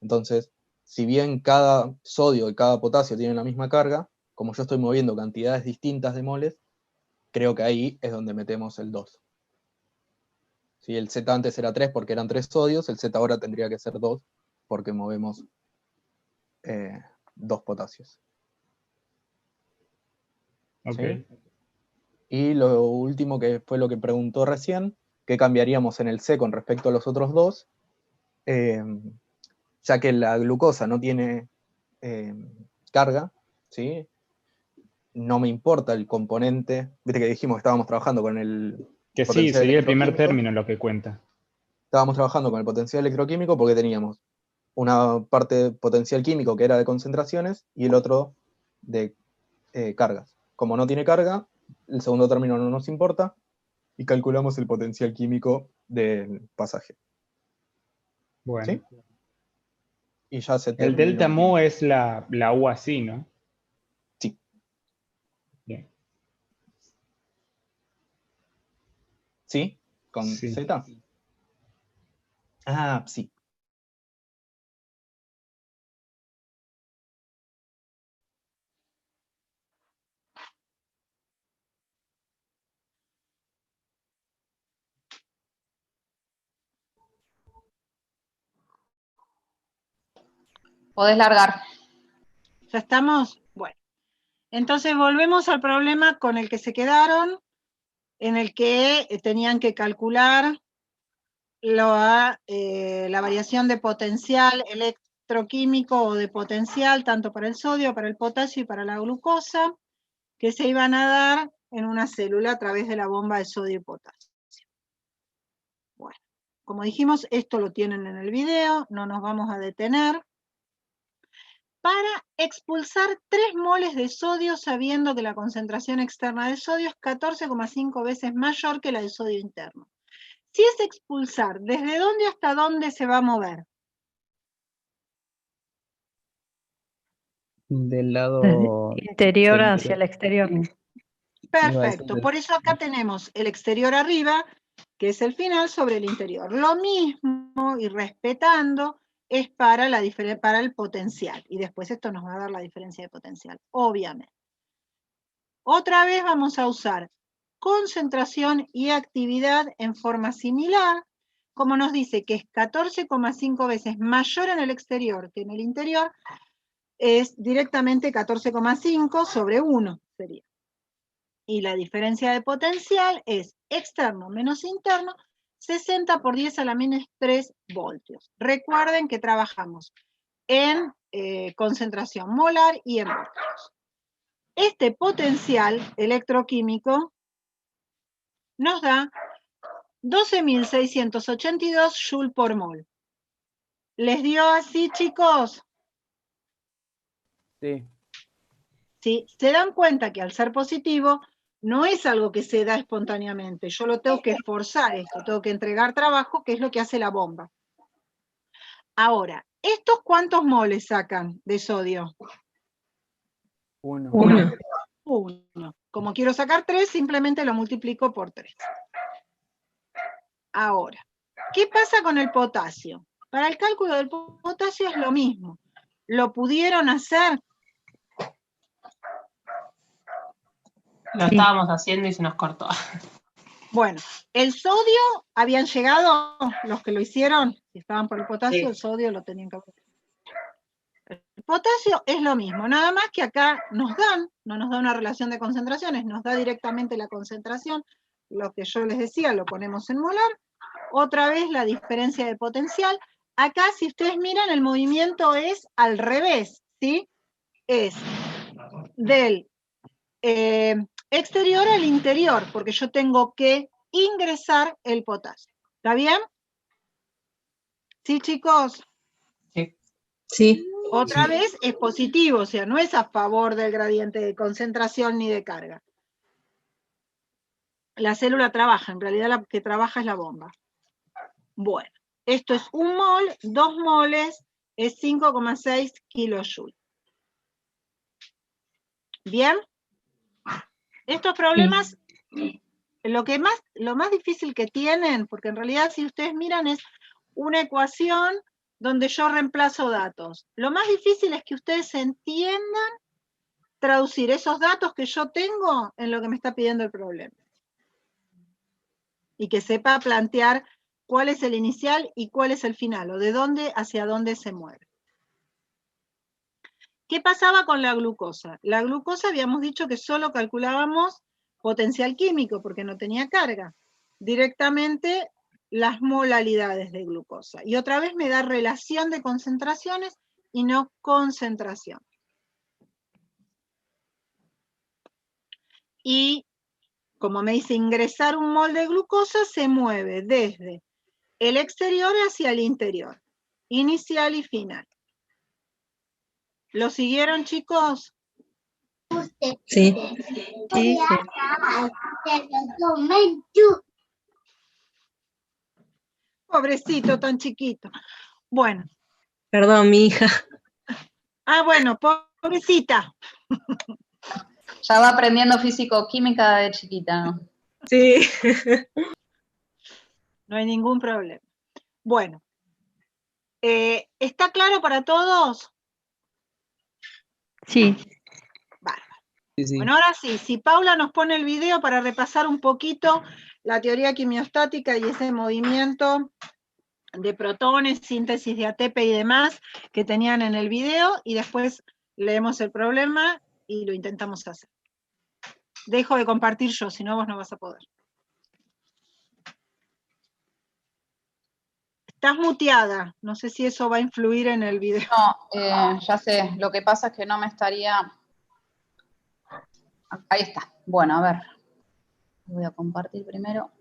Entonces, si bien cada sodio y cada potasio tienen la misma carga, como yo estoy moviendo cantidades distintas de moles, creo que ahí es donde metemos el 2. ¿Sí? El Z antes era 3 porque eran 3 sodios, el Z ahora tendría que ser 2 porque movemos 2 potasios. Okay. ¿Sí? Y lo último que fue lo que preguntó recién, ¿qué cambiaríamos en el C con respecto a los otros dos? Ya que la glucosa no tiene carga, ¿sí? No me importa el componente, viste que dijimos que estábamos trabajando con el Que sí, potencial sería el primer electroquímico. término lo que cuenta. Estábamos trabajando con el potencial electroquímico porque teníamos una parte de potencial químico que era de concentraciones y el otro de cargas. Como no tiene carga, el segundo término no nos importa y calculamos el potencial químico del pasaje. Bueno. ¿Sí? Y ya se El terminó. delta mu es la U así, ¿no? Sí. Bien. ¿Sí? ¿Con Sí. Z? Ah, sí. Podés largar. ¿Ya estamos? Bueno. Entonces volvemos al problema con el que se quedaron, en el que tenían que calcular la variación de potencial electroquímico o de potencial, tanto para el sodio, para el potasio y para la glucosa, que se iban a dar en una célula a través de la bomba de sodio y potasio. Bueno, como dijimos, esto lo tienen en el video, no nos vamos a detener. Para expulsar 3 moles de sodio sabiendo que la concentración externa de sodio es 14,5 veces mayor que la de sodio interno. Si es expulsar, ¿desde dónde hasta dónde se va a mover? Del lado Interior del hacia el exterior. iba a decir Perfecto, por eso acá tenemos el exterior arriba, que es el final, sobre el interior. Lo mismo, y respetando, es para el potencial. Y después esto nos va a dar la diferencia de potencial, obviamente. Otra vez vamos a usar concentración y actividad en forma similar, como nos dice que es 14,5 veces mayor en el exterior que en el interior, es directamente 14,5 sobre 1 sería. Y la diferencia de potencial es externo menos interno, 60 por 10 a la menos 3 voltios. Recuerden que trabajamos en concentración molar y en voltios. Este potencial electroquímico nos da 12.682 Joule por mol. ¿Les dio así, chicos? Sí. Sí, se dan cuenta que al ser positivo no es algo que se da espontáneamente. Yo lo tengo que esforzar esto, tengo que entregar trabajo, que es lo que hace la bomba. Ahora, ¿estos cuántos moles sacan de sodio? Uno. Uno. Como quiero sacar 3, simplemente lo multiplico por 3. Ahora, ¿qué pasa con el potasio? Para el cálculo del potasio es lo mismo. ¿Lo pudieron hacer? Lo estábamos haciendo y se nos cortó. Bueno, el sodio, ¿habían llegado los que lo hicieron? Si estaban por el potasio, Sí. el sodio lo tenían que hacer. El potasio es lo mismo, nada más que acá no nos da una relación de concentraciones, nos da directamente la concentración, lo que yo les decía, lo ponemos en molar. Otra vez la diferencia de potencial. Acá, si ustedes miran, el movimiento es al revés, ¿sí? Es del exterior al interior, porque yo tengo que ingresar el potasio. ¿Está bien? ¿Sí, chicos? Sí. Otra vez es positivo, o sea, no es a favor del gradiente de concentración ni de carga. La célula trabaja, en realidad la que trabaja es la bomba. Bueno, esto es 1 mol, 2 moles, es 5,6 kilojoules. ¿Bien? Estos problemas, lo más difícil que tienen, porque en realidad si ustedes miran es una ecuación donde yo reemplazo datos. Lo más difícil es que ustedes entiendan traducir esos datos que yo tengo en lo que me está pidiendo el problema. Y que sepa plantear cuál es el inicial y cuál es el final, o de dónde hacia dónde se mueve. ¿Qué pasaba con la glucosa? La glucosa habíamos dicho que solo calculábamos potencial químico, porque no tenía carga. Directamente las molalidades de glucosa. Y otra vez me da relación de concentraciones y no concentración. Y como me dice ingresar 1 mol de glucosa, se mueve desde el exterior hacia el interior. Inicial y final. ¿Lo siguieron, chicos? Sí. Sí. Pobrecito, tan chiquito. Bueno. Perdón, mi hija. Ah, bueno, pobrecita. Ya va aprendiendo físico-química de chiquita, ¿no? Sí. No hay ningún problema. Bueno, ¿está claro para todos? Sí. Sí, sí. Bueno, ahora sí, si Paula nos pone el video para repasar un poquito la teoría quimiostática y ese movimiento de protones, síntesis de ATP y demás que tenían en el video, y después leemos el problema y lo intentamos hacer. Dejo de compartir yo, si no vos no vas a poder. Estás muteada, no sé si eso va a influir en el video. No, ya sé, lo que pasa es que no me estaría... Ahí está. Bueno, a ver. Voy a compartir primero.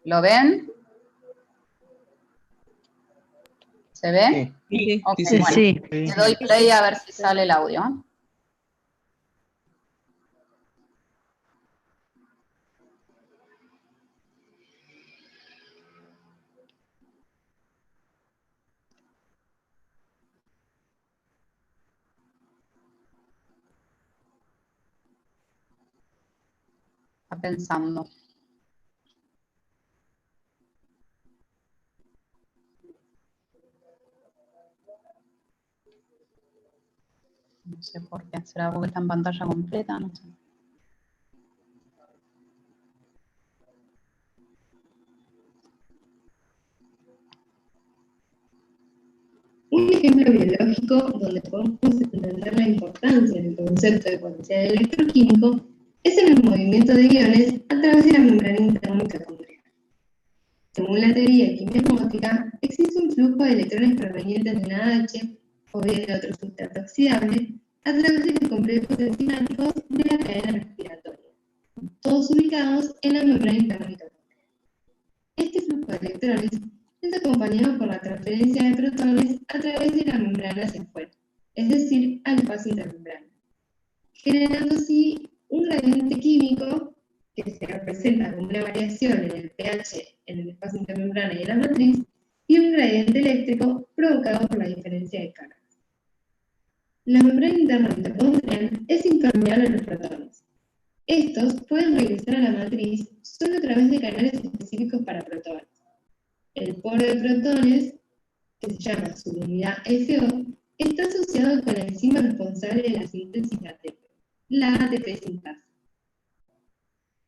¿Lo ven? ¿Se ve? Sí. Ok, Sí, bueno. sí. Le doy play a ver si sale el audio. Está pensando. No sé por qué. ¿Será porque está en pantalla completa? No sé. Un ejemplo biológico donde podemos entender la importancia del concepto de potencial electroquímico es en el movimiento de iones a través de la membrana interna mitocondrial. Según la teoría quimiosmótica, existe un flujo de electrones provenientes de NADH o bien de otro sustrato oxidable a través de los complejos enzimáticos de la cadena respiratoria, todos ubicados en la membrana interna mitocondrial. Este flujo de electrones es acompañado por la transferencia de protones a través de la membrana hacia afuera, es decir, al espacio intermembrana, generando así un gradiente químico que se representa como una variación en el pH en el espacio intermembrana y en la matriz, y un gradiente eléctrico provocado por la diferencia de cargas. La membrana interna mitocondrial es impermeable a los protones. Estos pueden regresar a la matriz solo a través de canales específicos para protones. El poro de protones, que se llama subunidad FO, está asociado con la enzima responsable de la síntesis de ATP, la ATP sintasa.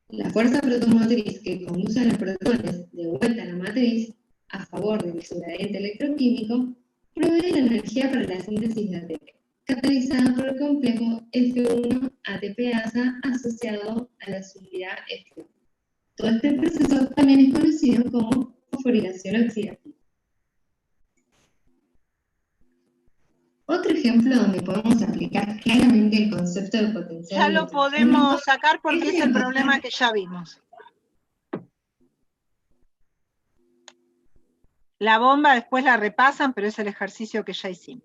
La fuerza protomotriz que conduce a los protones de vuelta a la matriz, a favor de su gradiente electroquímico, provee la energía para la síntesis de ATP, catalizada por el complejo F1 ATPasa asociado a la subunidad FO. Todo este proceso también es conocido como fosforilación oxidativa. Otro ejemplo donde podemos aplicar claramente el concepto de potencial. Ya lo podemos sacar porque es el problema que ya vimos. La bomba después la repasan, pero es el ejercicio que ya hicimos.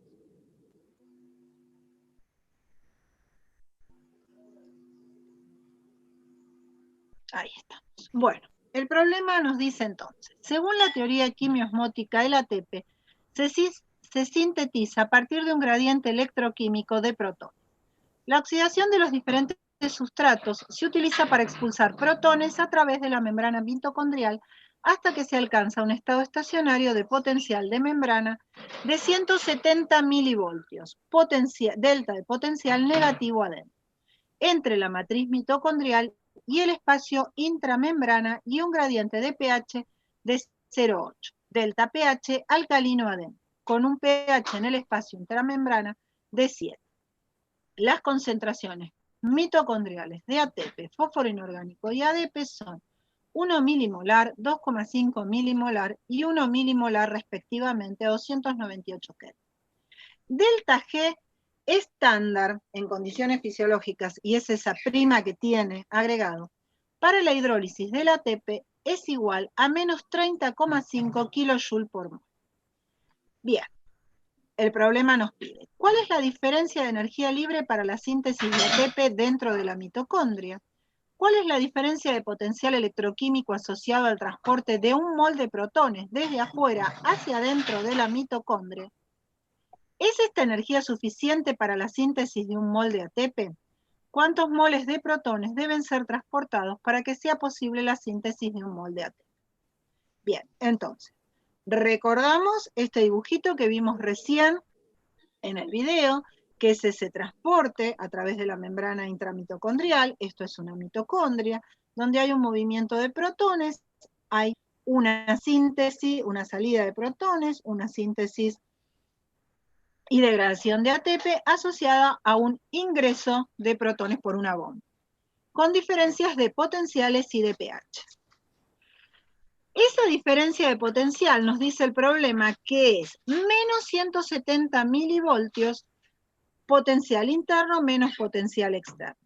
Ahí estamos. Bueno, el problema nos dice entonces, según la teoría quimiosmótica, el ATP se sintetiza a partir de un gradiente electroquímico de protones. La oxidación de los diferentes sustratos se utiliza para expulsar protones a través de la membrana mitocondrial hasta que se alcanza un estado estacionario de potencial de membrana de 170 milivoltios, delta de potencial negativo adentro, entre la matriz mitocondrial y el espacio intramembrana, y un gradiente de pH de 0,8, delta pH alcalino adentro, con un pH en el espacio intramembrana de 7. Las concentraciones mitocondriales de ATP, fósforo inorgánico y ADP son 1 milimolar, 2,5 milimolar y 1 milimolar respectivamente a 298 Kelvin. Delta G estándar en condiciones fisiológicas, y es esa prima que tiene agregado, para la hidrólisis del ATP es igual a menos 30,5 kJ por mol. Bien, el problema nos pide, ¿cuál es la diferencia de energía libre para la síntesis de ATP dentro de la mitocondria? ¿Cuál es la diferencia de potencial electroquímico asociado al transporte de un mol de protones desde afuera hacia adentro de la mitocondria? ¿Es esta energía suficiente para la síntesis de un mol de ATP? ¿Cuántos moles de protones deben ser transportados para que sea posible la síntesis de un mol de ATP? Bien, entonces, recordamos este dibujito que vimos recién en el video, que es ese transporte a través de la membrana intramitocondrial. Esto es una mitocondria, donde hay un movimiento de protones, hay una síntesis, una salida de protones, una síntesis y degradación de ATP asociada a un ingreso de protones por una bomba, con diferencias de potenciales y de pH. Esa diferencia de potencial nos dice el problema que es menos 170 milivoltios potencial interno menos potencial externo.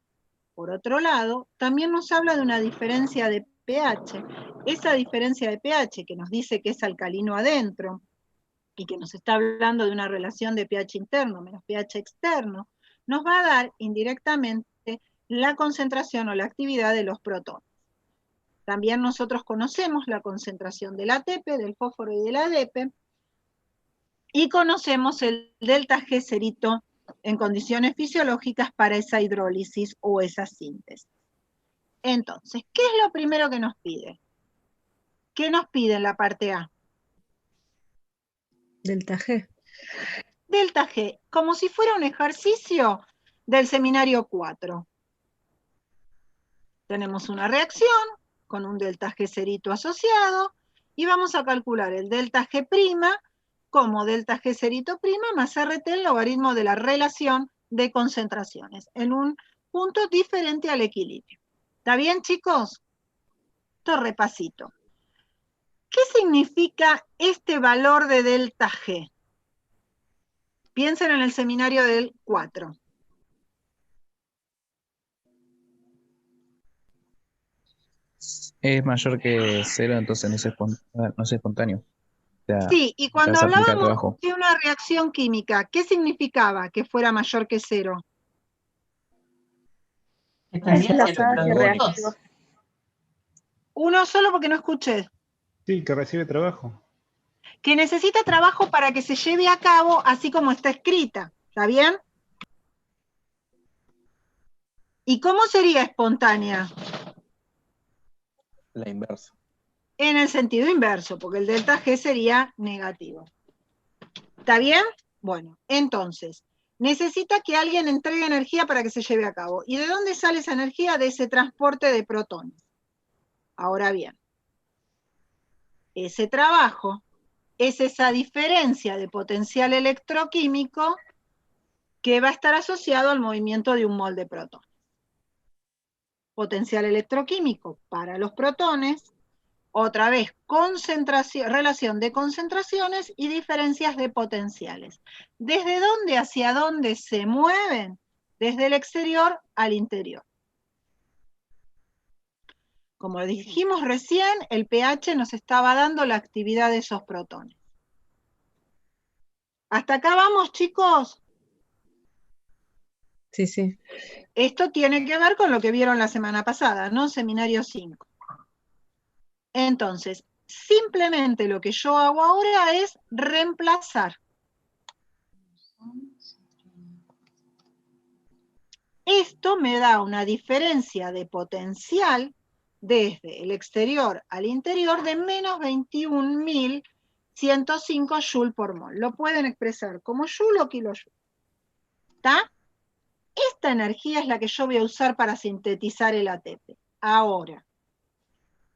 Por otro lado, también nos habla de una diferencia de pH. Esa diferencia de pH que nos dice que es alcalino adentro y que nos está hablando de una relación de pH interno menos pH externo, nos va a dar indirectamente la concentración o la actividad de los protones. También nosotros conocemos la concentración del ATP, del fósforo y del ADP, y conocemos el delta G serito en condiciones fisiológicas para esa hidrólisis o esa síntesis. Entonces, ¿qué es lo primero que nos pide? ¿Qué nos pide en la parte A? Delta G. Delta G, como si fuera un ejercicio del seminario 4. Tenemos una reacción con un delta G serito asociado y vamos a calcular el delta G' como delta G serito' más RT el logaritmo de la relación de concentraciones, en un punto diferente al equilibrio. ¿Está bien, chicos? Esto repasito. ¿Qué significa este valor de delta G? Piensen en el seminario del 4. Es mayor que 0, entonces no es espontáneo. O sea, Sí, y cuando se aplica al hablábamos trabajo. de una reacción química, ¿qué significaba que fuera mayor que 0? Uno solo porque no escuché. Sí, que recibe trabajo. Que necesita trabajo para que se lleve a cabo así como está escrita. ¿Está bien? ¿Y cómo sería espontánea? La inversa. En el sentido inverso, porque el delta G sería negativo. ¿Está bien? Bueno, entonces, necesita que alguien entregue energía para que se lleve a cabo. ¿Y de dónde sale esa energía? De ese transporte de protones. Ahora bien, ese trabajo es esa diferencia de potencial electroquímico que va a estar asociado al movimiento de un mol de protones. Potencial electroquímico para los protones, otra vez relación de concentraciones y diferencias de potenciales. ¿Desde dónde hacia dónde se mueven? Desde el exterior al interior. Como dijimos recién, el pH nos estaba dando la actividad de esos protones. ¿Hasta acá vamos, chicos? Sí, sí. Esto tiene que ver con lo que vieron la semana pasada, ¿no? Seminario 5. Entonces, simplemente lo que yo hago ahora es reemplazar. Esto me da una diferencia de potencial desde el exterior al interior de menos 21.105 joule por mol. Lo pueden expresar como joule o kilojoule. ¿Está? Esta energía es la que yo voy a usar para sintetizar el ATP. Ahora,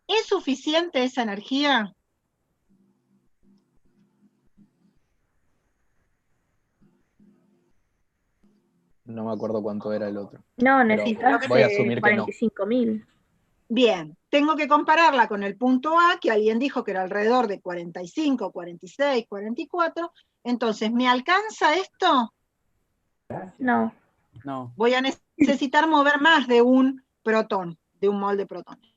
¿es suficiente esa energía? No me acuerdo cuánto era el otro. No, Pero necesitas voy a asumir que no. 45.000. Bien, tengo que compararla con el punto A, que alguien dijo que era alrededor de 45, 46, 44. Entonces, ¿me alcanza esto? No. No. Voy a necesitar mover más de un protón, de un mol de protones.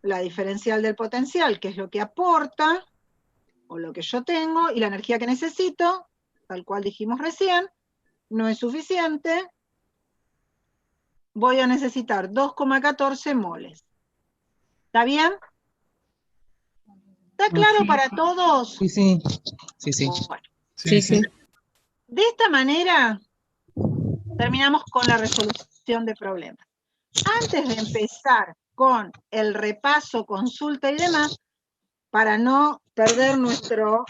La diferencial del potencial, que es lo que aporta, o lo que yo tengo, y la energía que necesito, tal cual dijimos recién, no es suficiente, voy a necesitar 2,14 moles. ¿Está bien? ¿Está claro para todos? Sí, sí. Sí, sí. Bueno, Sí, sí. de esta manera terminamos con la resolución de problemas. Antes de empezar con el repaso, consulta y demás, para no perder nuestra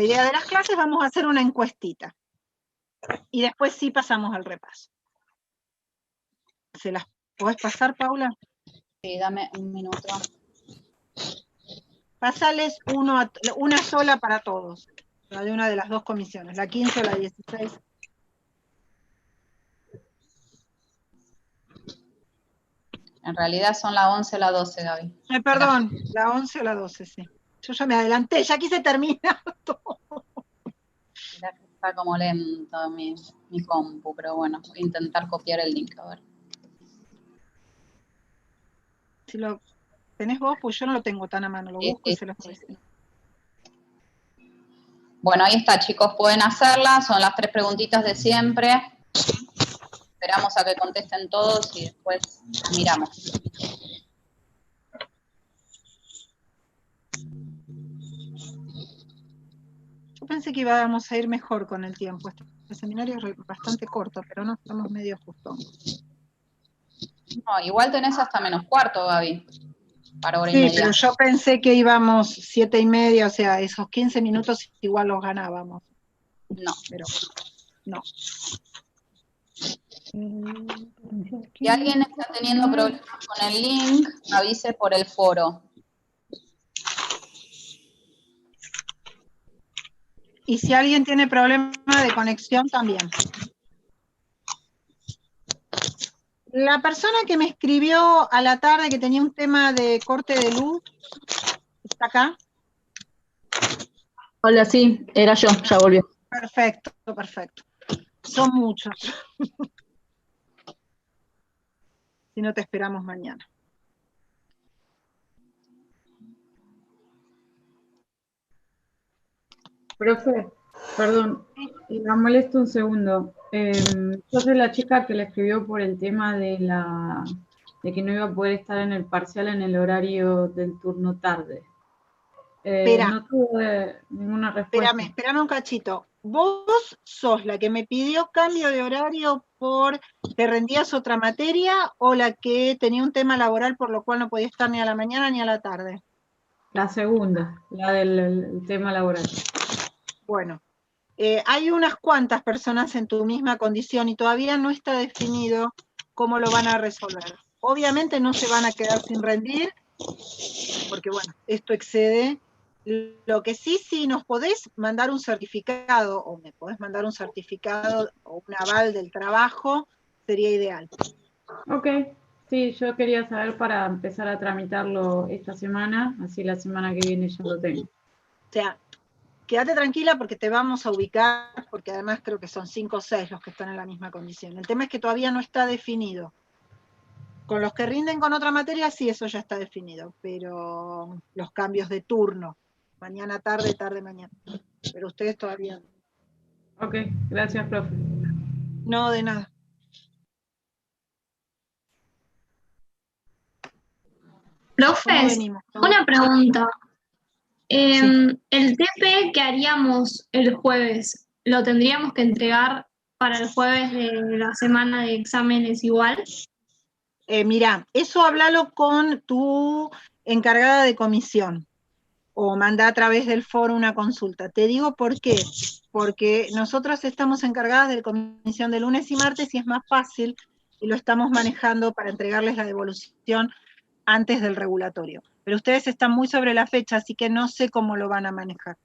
idea de las clases, vamos a hacer una encuestita. Y después sí pasamos al repaso. ¿Se las podés pasar, Paula? Sí, dame un minuto. Pásales una sola para todos, la de una de las dos comisiones, la 15 o la 16. En realidad son la 11 o la 12, Gaby. Perdón, la 11 o la 12, sí. Yo ya me adelanté, ya quise terminar todo. Mirá que está como lento mi compu, pero bueno, voy a intentar copiar el link, a ver. Si lo tenés vos, pues yo no lo tengo tan a mano, lo busco y se los doy. Bueno, ahí está, chicos, pueden hacerla, son las 3 preguntitas de siempre. Esperamos a que contesten todos y después miramos. Yo pensé que íbamos a ir mejor con el tiempo. Este seminario es bastante corto, pero no, estamos medio justos. No, igual tenés hasta -4, Gaby, para hora y Sí, media. pero yo pensé que íbamos 7:30, o sea, esos 15 minutos igual los ganábamos. No. Pero no. Si alguien está teniendo problemas con el link, avise por el foro. Y si alguien tiene problema de conexión, también. La persona que me escribió a la tarde que tenía un tema de corte de luz, ¿está acá? Hola, sí, era yo, ya volvió. Perfecto, perfecto. Son muchos. Si no, te esperamos mañana. Profe, perdón, la molesto un segundo. Yo soy la chica que le escribió por el tema de que no iba a poder estar en el parcial en el horario del turno tarde. Espera. No tuve ninguna respuesta. Espérame un cachito. ¿Vos sos la que me pidió cambio de horario que rendías otra materia o la que tenía un tema laboral por lo cual no podía estar ni a la mañana ni a la tarde? La segunda, la del tema laboral. Bueno, hay unas cuantas personas en tu misma condición y todavía no está definido cómo lo van a resolver. Obviamente no se van a quedar sin rendir, porque bueno, esto excede. Lo que sí nos podés mandar un certificado, o me podés mandar un certificado o un aval del trabajo, sería ideal. Ok, sí, yo quería saber para empezar a tramitarlo esta semana, así la semana que viene ya lo tengo. O sea, quédate tranquila porque te vamos a ubicar, porque además creo que son 5 o 6 los que están en la misma condición. El tema es que todavía no está definido. Con los que rinden con otra materia, sí, eso ya está definido, pero los cambios de turno, mañana tarde, tarde mañana, pero ustedes todavía no. Ok, gracias, profe. No, de nada. Profes, una pregunta. El TP que haríamos el jueves, ¿lo tendríamos que entregar para el jueves de la semana de exámenes igual? Mirá, eso háblalo con tu encargada de comisión o manda a través del foro una consulta. Te digo por qué, porque nosotros estamos encargadas de la comisión de lunes y martes y es más fácil y lo estamos manejando para entregarles la devolución antes del regulatorio. Pero ustedes están muy sobre la fecha, así que no sé cómo lo van a manejar.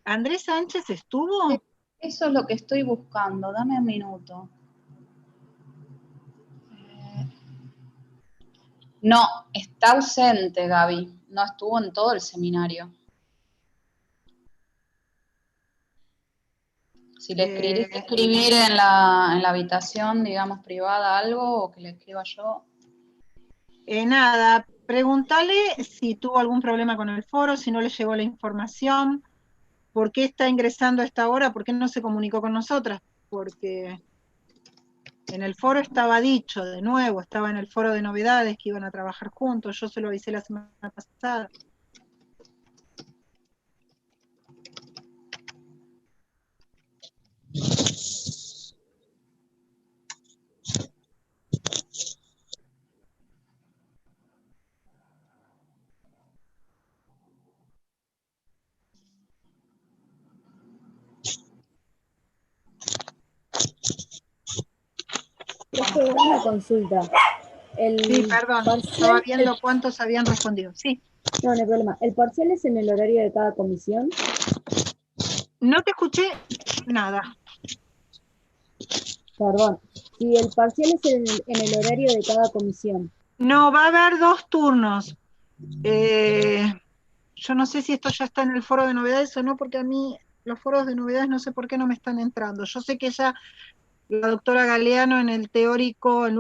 ¿Andrés Sánchez estuvo? Eso es lo que estoy buscando, dame un minuto. No, está ausente, Gaby. No estuvo en todo el seminario. Si le querés escribir en la habitación, digamos, privada algo, o que le escriba yo. Nada, pregúntale si tuvo algún problema con el foro, si no le llegó la información, por qué está ingresando a esta hora, por qué no se comunicó con nosotras, porque en el foro estaba dicho, de nuevo, estaba en el foro de novedades que iban a trabajar juntos, yo se lo avisé la semana pasada. Una consulta. Sí, perdón, estaba viendo cuántos habían respondido. Sí. No, no hay problema. ¿El parcial es en el horario de cada comisión? No te escuché nada. Perdón. Si el parcial es en el horario de cada comisión. No, va a haber 2 turnos. Yo no sé si esto ya está en el foro de novedades o no, porque a mí los foros de novedades no sé por qué no me están entrando. Yo sé que ya la doctora Galeano en el teórico, el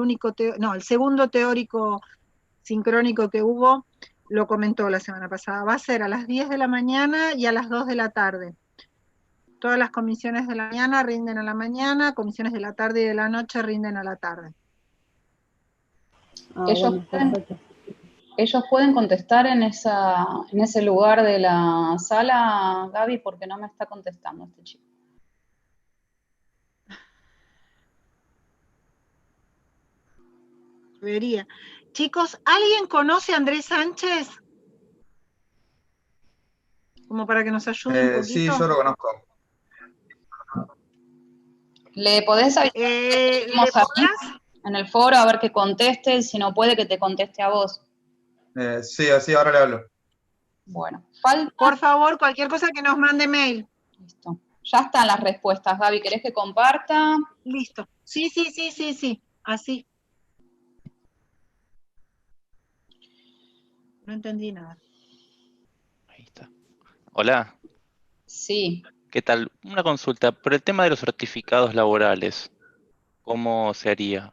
segundo teórico sincrónico que hubo, lo comentó la semana pasada. Va a ser a las 10 de la mañana y a las 2 de la tarde. Todas las comisiones de la mañana rinden a la mañana, comisiones de la tarde y de la noche rinden a la tarde. Ellos pueden contestar en ese lugar de la sala, Gaby, porque no me está contestando este chico. Debería. Chicos, ¿alguien conoce a Andrés Sánchez? Como para que nos ayude un poquito. Sí, yo lo conozco. ¿Le podés avisar en el foro a ver que conteste? Si no puede, que te conteste a vos. Sí, así ahora le hablo. Bueno, por favor, cualquier cosa que nos mande mail. Listo. Ya están las respuestas, Gaby. ¿Querés que comparta? Listo. Sí. Así. No entendí nada. Hola. Sí. ¿Qué tal? Una consulta. Por el tema de los certificados laborales, ¿cómo se haría?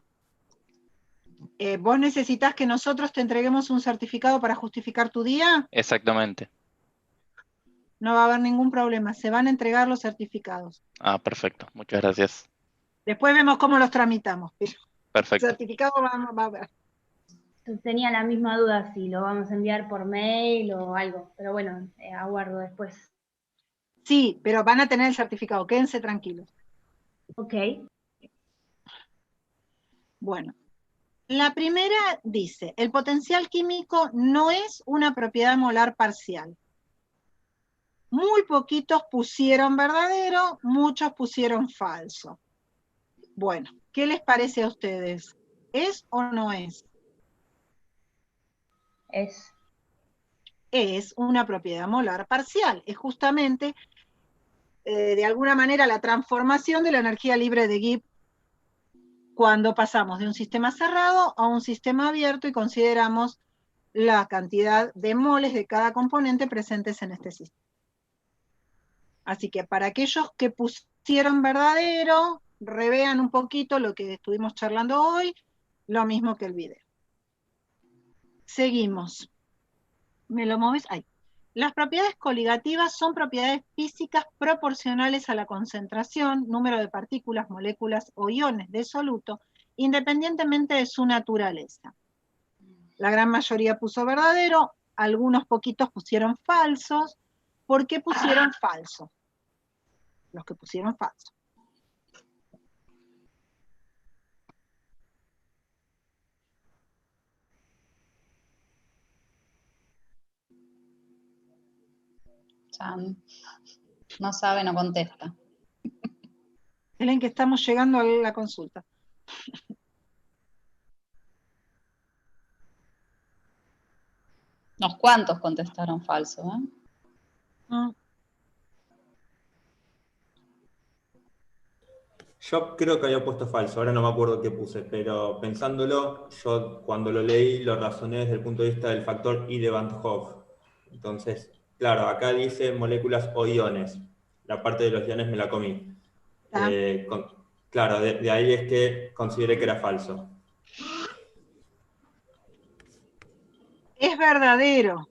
¿Vos necesitas que nosotros te entreguemos un certificado para justificar tu día? Exactamente. No va a haber ningún problema. Se van a entregar los certificados. Ah, perfecto. Muchas gracias. Después vemos cómo los tramitamos. Perfecto. Certificado va a haber. Tenía la misma duda si lo vamos a enviar por mail o algo, pero bueno, aguardo después. Sí, pero van a tener el certificado, quédense tranquilos. Ok. Bueno, la primera dice, el potencial químico no es una propiedad molar parcial. Muy poquitos pusieron verdadero, muchos pusieron falso. Bueno, ¿qué les parece a ustedes? ¿Es o no es? Es una propiedad molar parcial. Es justamente, de alguna manera, la transformación de la energía libre de Gibbs cuando pasamos de un sistema cerrado a un sistema abierto y consideramos la cantidad de moles de cada componente presentes en este sistema. Así que para aquellos que pusieron verdadero, revean un poquito lo que estuvimos charlando hoy, lo mismo que el video. Seguimos. ¿Me lo mueves? Ahí. Las propiedades coligativas son propiedades físicas proporcionales a la concentración, número de partículas, moléculas o iones de soluto, independientemente de su naturaleza. La gran mayoría puso verdadero, algunos poquitos pusieron falsos. ¿Por qué pusieron falso? Los que pusieron falso. No sabe, no contesta. Miren que estamos llegando a la consulta. Unos cuantos contestaron falso, Yo creo que había puesto falso, ahora no me acuerdo qué puse, pero pensándolo, yo cuando lo leí lo razoné desde el punto de vista del factor I de Van Hoff. Entonces, claro, acá dice moléculas o iones. La parte de los iones me la comí. Claro, de ahí es que consideré que era falso. es verdadero.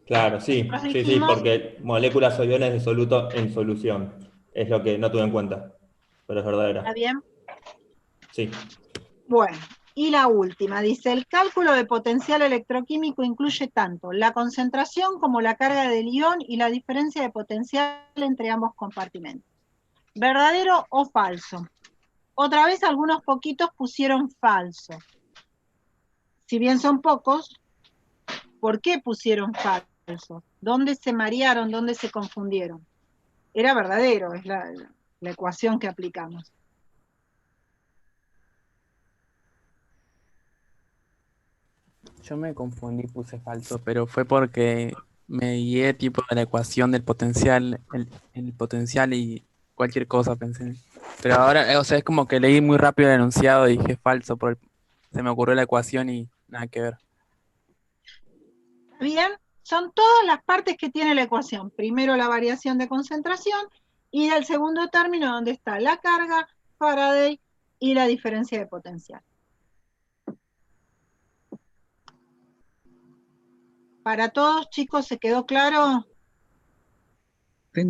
Claro, sí, Nosotros sí, dijimos, porque moléculas o iones de soluto en solución. Es lo que no tuve en cuenta, pero es ¿está verdadera. bien? Sí. Bueno, y la última, dice, el cálculo de potencial electroquímico incluye tanto la concentración como la carga del ion y la diferencia de potencial entre ambos compartimentos. ¿Verdadero o falso? Otra vez algunos poquitos pusieron falso. Si bien son pocos, ¿por qué pusieron falso? ¿Dónde se marearon? ¿Dónde se confundieron? Era verdadero, es la ecuación que aplicamos. Yo me confundí, puse falso, pero fue porque me guié tipo de la ecuación del potencial, el potencial y cualquier cosa pensé. Pero ahora, o sea, es como que leí muy rápido el enunciado y dije falso, se me ocurrió la ecuación y nada que ver. Bien, son todas las partes que tiene la ecuación. Primero la variación de concentración y el segundo término donde está la carga, Faraday y la diferencia de potencial. Para todos, chicos, ¿se quedó claro? Me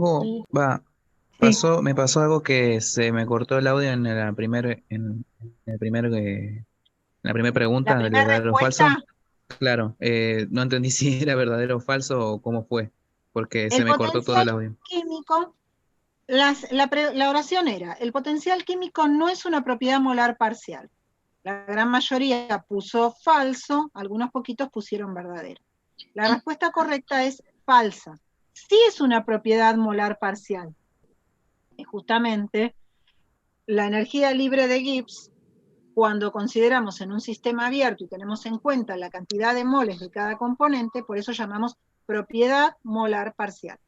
pasó algo que se me cortó el audio en la primera pregunta La del primera verdadero o falso. respuesta, Claro, no entendí si era verdadero o falso o cómo fue, porque se el me cortó todo el potencial audio. químico, la oración era, el potencial químico no es una propiedad molar parcial. La gran mayoría puso falso, algunos poquitos pusieron verdadero. La respuesta correcta es falsa. Sí es una propiedad molar parcial. Y justamente la energía libre de Gibbs, cuando consideramos en un sistema abierto y tenemos en cuenta la cantidad de moles de cada componente, por eso llamamos propiedad molar parcial.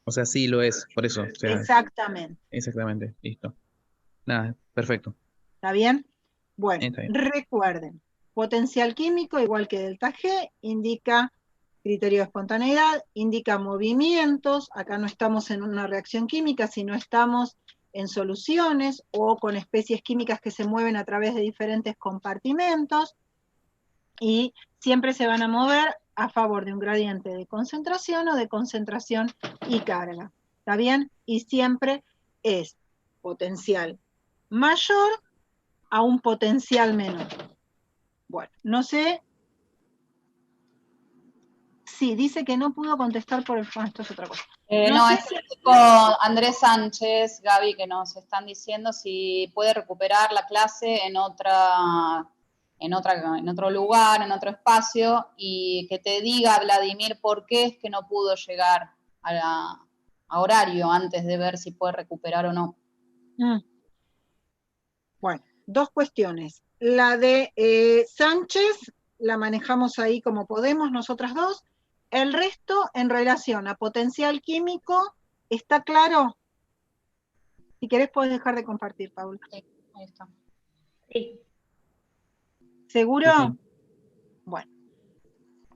O sea, sí lo es, por eso. O sea, Exactamente. exactamente, listo. Nada, perfecto. ¿Está bien? Bueno, Está bien. recuerden, potencial químico, igual que delta G, indica criterio de espontaneidad, indica movimientos, acá no estamos en una reacción química, sino estamos en soluciones o con especies químicas que se mueven a través de diferentes compartimentos, y siempre se van a mover a favor de un gradiente de concentración o de concentración y carga. ¿Está bien? Y siempre es potencial mayor a un potencial menor. Bueno, no sé. Sí, dice que no pudo contestar por el... Bueno, esto es otra cosa. No, sé es el chico Andrés Sánchez, Gaby, que nos están diciendo si puede recuperar la clase en otro lugar, en otro espacio, y que te diga, Vladimir, por qué es que no pudo llegar a horario antes de ver si puede recuperar o no. Bueno, dos cuestiones. La de Sánchez la manejamos ahí como podemos, nosotras dos. El resto, en relación a potencial químico, ¿está claro? Si querés, podés dejar de compartir, Paula. Sí, ahí está. Sí. ¿Seguro? Sí. Bueno.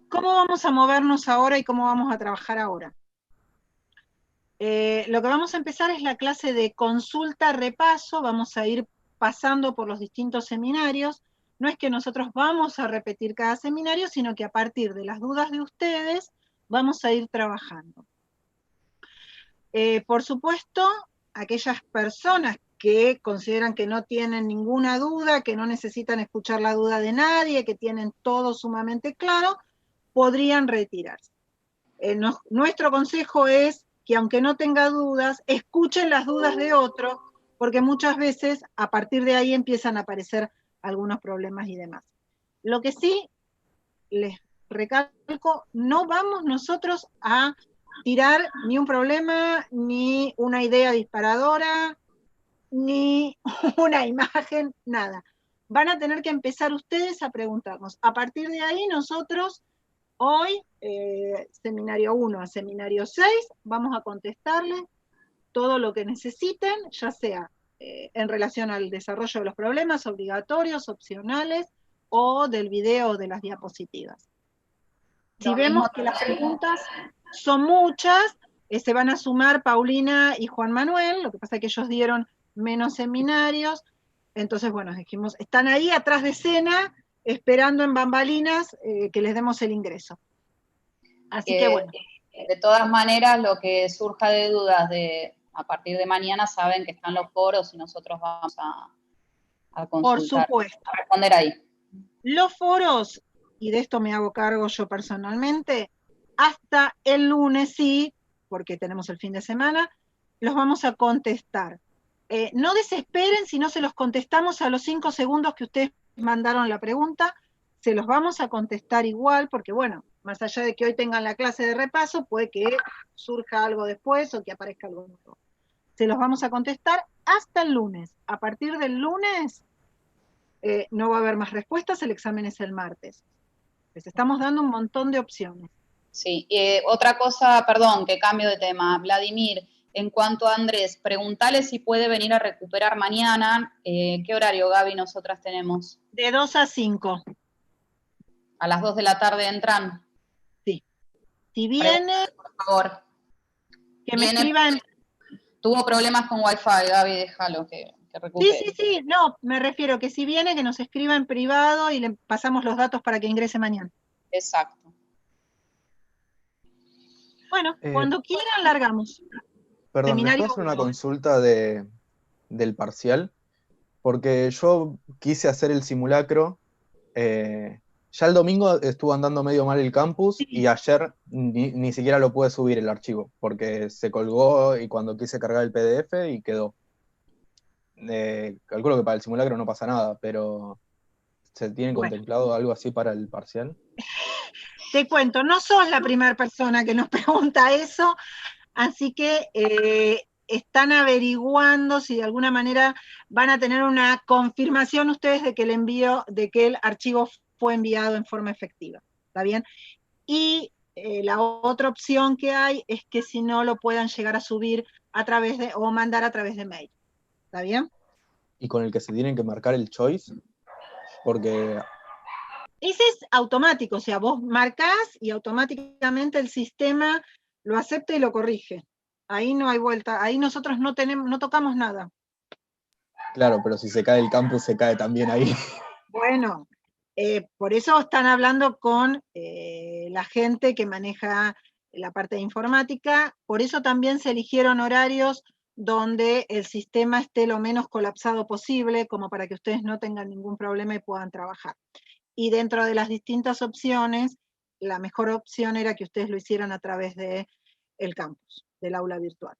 ¿Cómo vamos a movernos ahora y cómo vamos a trabajar ahora? Lo que vamos a empezar es la clase de consulta repaso, vamos a ir pasando por los distintos seminarios. No es que nosotros vamos a repetir cada seminario, sino que a partir de las dudas de ustedes vamos a ir trabajando. Por supuesto, aquellas personas que consideran que no tienen ninguna duda, que no necesitan escuchar la duda de nadie, que tienen todo sumamente claro, podrían retirarse. Nuestro consejo es que aunque no tenga dudas, escuchen las dudas de otro, porque muchas veces a partir de ahí empiezan a aparecer algunos problemas y demás. Lo que sí les recalco, no vamos nosotros a tirar ni un problema, ni una idea disparadora, ni una imagen, nada. Van a tener que empezar ustedes a preguntarnos. A partir de ahí nosotros, hoy, seminario 1 a seminario 6, vamos a contestarles todo lo que necesiten, ya sea en relación al desarrollo de los problemas obligatorios, opcionales, o del video o de las diapositivas. Si vemos que las preguntas son muchas, se van a sumar Paulina y Juan Manuel, lo que pasa es que ellos dieron menos seminarios, entonces bueno, dijimos, están ahí atrás de escena, esperando en bambalinas que les demos el ingreso. Así que bueno. De todas maneras, lo que surja de dudas a partir de mañana, saben que están los foros y nosotros vamos a consultar. Por supuesto. A responder ahí. Los foros, y de esto me hago cargo yo personalmente, hasta el lunes sí, porque tenemos el fin de semana, los vamos a contestar. No desesperen si no se los contestamos a los 5 segundos que ustedes mandaron la pregunta, se los vamos a contestar igual, porque bueno, más allá de que hoy tengan la clase de repaso, puede que surja algo después o que aparezca algo nuevo. Se los vamos a contestar hasta el lunes. A partir del lunes no va a haber más respuestas, el examen es el martes. Les estamos dando un montón de opciones. Sí, otra cosa, perdón, que cambio de tema. Vladimir, en cuanto a Andrés, preguntale si puede venir a recuperar mañana. ¿Qué horario, Gaby, nosotras tenemos? De 2 a 5. ¿A las 2 de la tarde entran? Sí. Si viene, por favor. Que me escriban. Tuvo problemas con Wi-Fi, Gaby, déjalo que recupere. Sí, no, me refiero que si viene, que nos escriba en privado y le pasamos los datos para que ingrese mañana. Exacto. Bueno, cuando quieran, largamos. Perdón, ¿les Seminario puedo hacer una 1. consulta del parcial? Porque yo quise hacer el simulacro, ya el domingo estuvo andando medio mal el campus y ayer ni siquiera lo pude subir el archivo, porque se colgó y cuando quise cargar el PDF y quedó. Calculo que para el simulacro no pasa nada, pero ¿se tiene contemplado algo así para el parcial? Te cuento, no sos la primera persona que nos pregunta eso, así que están averiguando si de alguna manera van a tener una confirmación ustedes de que el archivo fue enviado en forma efectiva, ¿está bien? Y la otra opción que hay es que si no lo puedan llegar a subir o mandar a través de mail, ¿está bien? ¿Y con el que se tienen que marcar el choice? Porque... Ese es automático, o sea, vos marcás y automáticamente el sistema lo acepta y lo corrige. Ahí no hay vuelta, ahí nosotros no tocamos nada. Claro, pero si se cae el campus, se cae también ahí. Bueno, por eso están hablando con la gente que maneja la parte de informática, por eso también se eligieron horarios donde el sistema esté lo menos colapsado posible, como para que ustedes no tengan ningún problema y puedan trabajar. Y dentro de las distintas opciones, la mejor opción era que ustedes lo hicieran a través del campus, del aula virtual.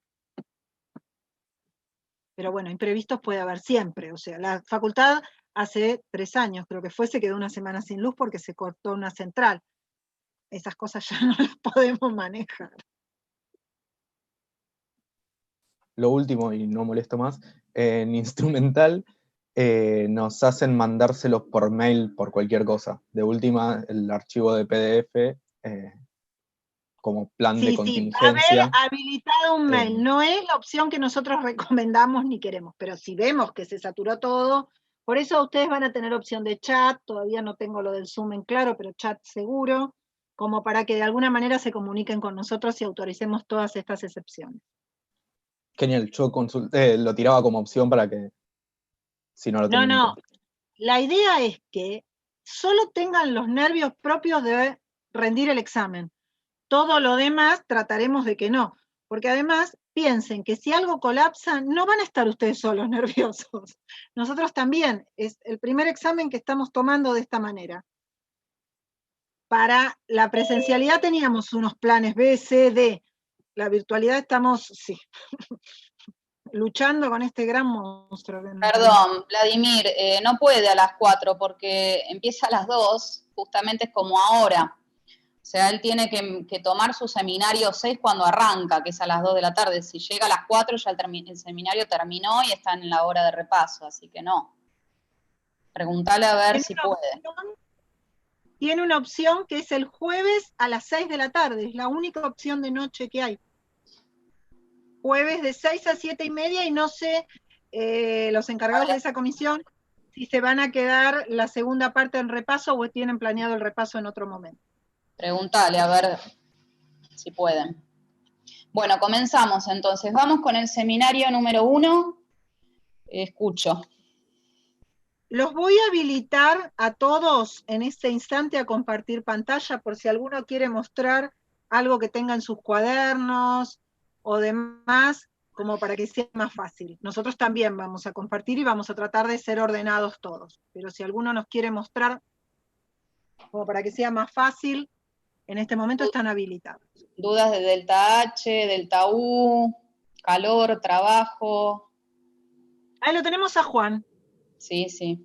Pero bueno, imprevistos puede haber siempre, o sea, la facultad hace 3 años, creo que se quedó una semana sin luz porque se cortó una central. Esas cosas ya no las podemos manejar. Lo último, y no molesto más, en instrumental nos hacen mandárselos por mail por cualquier cosa. De última, el archivo de PDF como plan de contingencia. Sí, haber habilitado un mail no es la opción que nosotros recomendamos ni queremos, pero si vemos que se saturó todo, por eso ustedes van a tener opción de chat, todavía no tengo lo del Zoom en claro, pero chat seguro, como para que de alguna manera se comuniquen con nosotros y autoricemos todas estas excepciones. Genial, yo lo tiraba como opción para que, si no lo tenían. No, la idea es que solo tengan los nervios propios de rendir el examen. Todo lo demás trataremos de que no, porque además piensen que si algo colapsa, no van a estar ustedes solos nerviosos. Nosotros también, es el primer examen que estamos tomando de esta manera. Para la presencialidad teníamos unos planes B, C, D. La virtualidad estamos, sí, luchando con este gran monstruo. Perdón, Vladimir, no puede a las 4 porque empieza a las 2, justamente es como ahora. O sea, él tiene que tomar su seminario 6 cuando arranca, que es a las 2 de la tarde. Si llega a las 4 ya el seminario terminó y está en la hora de repaso, así que no. Preguntale a ver si puede. Tiene una opción que es el jueves a las 6 de la tarde, es la única opción de noche que hay. Jueves de 6 a 7:30 y no sé, los encargados de esa comisión, si se van a quedar la segunda parte del repaso o tienen planeado el repaso en otro momento. Preguntale a ver si pueden. Bueno, comenzamos entonces. Vamos con el seminario número 1. Escucho. Los voy a habilitar a todos en este instante a compartir pantalla por si alguno quiere mostrar algo que tenga en sus cuadernos o demás, como para que sea más fácil. Nosotros también vamos a compartir y vamos a tratar de ser ordenados todos, pero si alguno nos quiere mostrar, como para que sea más fácil, en este momento están habilitados. Dudas de delta H, delta U, calor, trabajo. Ahí lo tenemos a Juan. Sí, sí.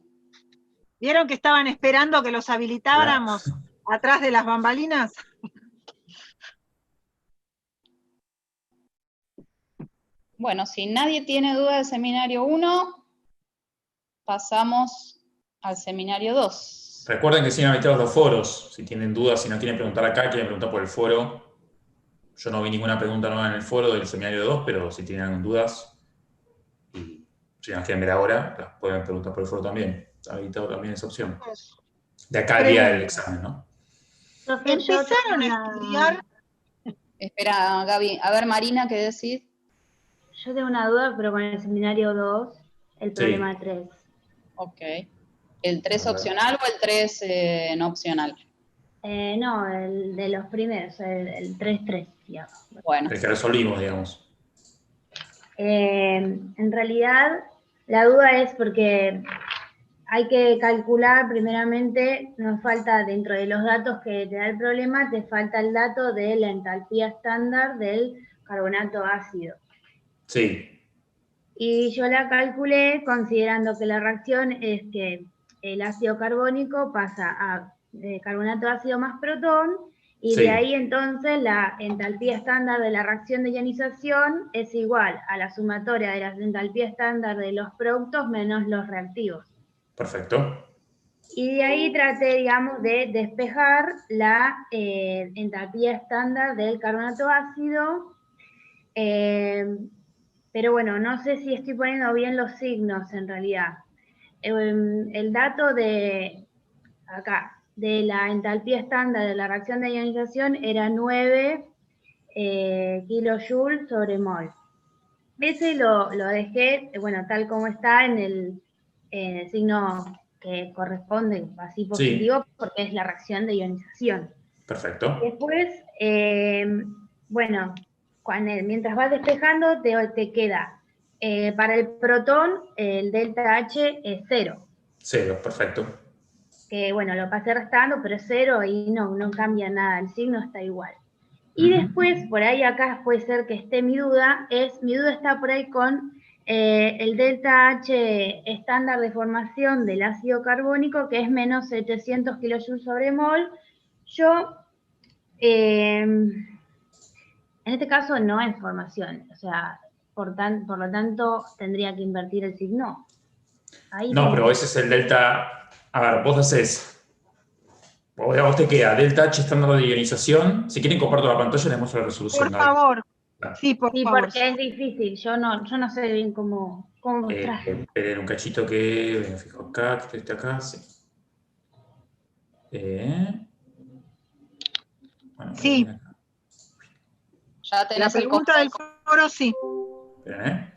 ¿Vieron que estaban esperando que los habilitáramos atrás de las bambalinas? Bueno, si nadie tiene duda del seminario 1, pasamos al seminario 2. Recuerden que siguen habilitados los foros. Si tienen dudas, si no quieren preguntar acá, quieren preguntar por el foro. Yo no vi ninguna pregunta nueva en el foro del seminario 2, pero si tienen dudas, y si no las quieren ver ahora, las pueden preguntar por el foro también. Está habilitado también esa opción. De acá al día del examen, ¿no? Empezaron a estudiar. Espera, Gaby. A ver, Marina, ¿qué decís? Yo tengo una duda, pero con el seminario 2, el problema 3. Ok. ¿El 3 opcional o el 3 no opcional? No, el de los primeros, el 3-3, digamos. Bueno. El que resolvimos, digamos. En realidad, la duda es porque hay que calcular, primeramente, nos falta, dentro de los datos que te da el problema, te falta el dato de la entalpía estándar del carbonato ácido. Sí. Y yo la calculé considerando que la reacción es que el ácido carbónico pasa a carbonato ácido más protón, y de ahí entonces la entalpía estándar de la reacción de ionización es igual a la sumatoria de la entalpía estándar de los productos menos los reactivos. Perfecto. Y de ahí traté, digamos, de despejar la entalpía estándar del carbonato ácido, pero bueno, no sé si estoy poniendo bien los signos en realidad. El dato de acá, de la entalpía estándar de la reacción de ionización era 9 kilojoules sobre mol. Ese lo dejé, bueno, tal como está en el signo que corresponde, así positivo, porque es la reacción de ionización. Perfecto. Después, bueno, mientras vas despejando, te queda, para el protón, el delta H es 0. 0, perfecto. Que bueno, lo pasé restando, pero es 0 y no cambia nada, el signo está igual. Y después, por ahí acá puede ser que esté mi duda está por ahí con el delta H estándar de formación del ácido carbónico, que es menos 700 kilojoules sobre mol. Yo, en este caso no es formación, o sea, por lo tanto tendría que invertir el signo. Ahí no, pero ese es el delta. A ver, vos haces. Vos te queda delta H estándar de ionización. Si quieren, comparto la pantalla y les muestro la resolución. Por favor. Claro. Sí, por favor. Porque es difícil, yo no sé bien cómo mostrar. Esperen un cachito que me fijo acá, que esté acá, sí. Bueno, sí. Ya tenés la pregunta del foro, sí. Esperen,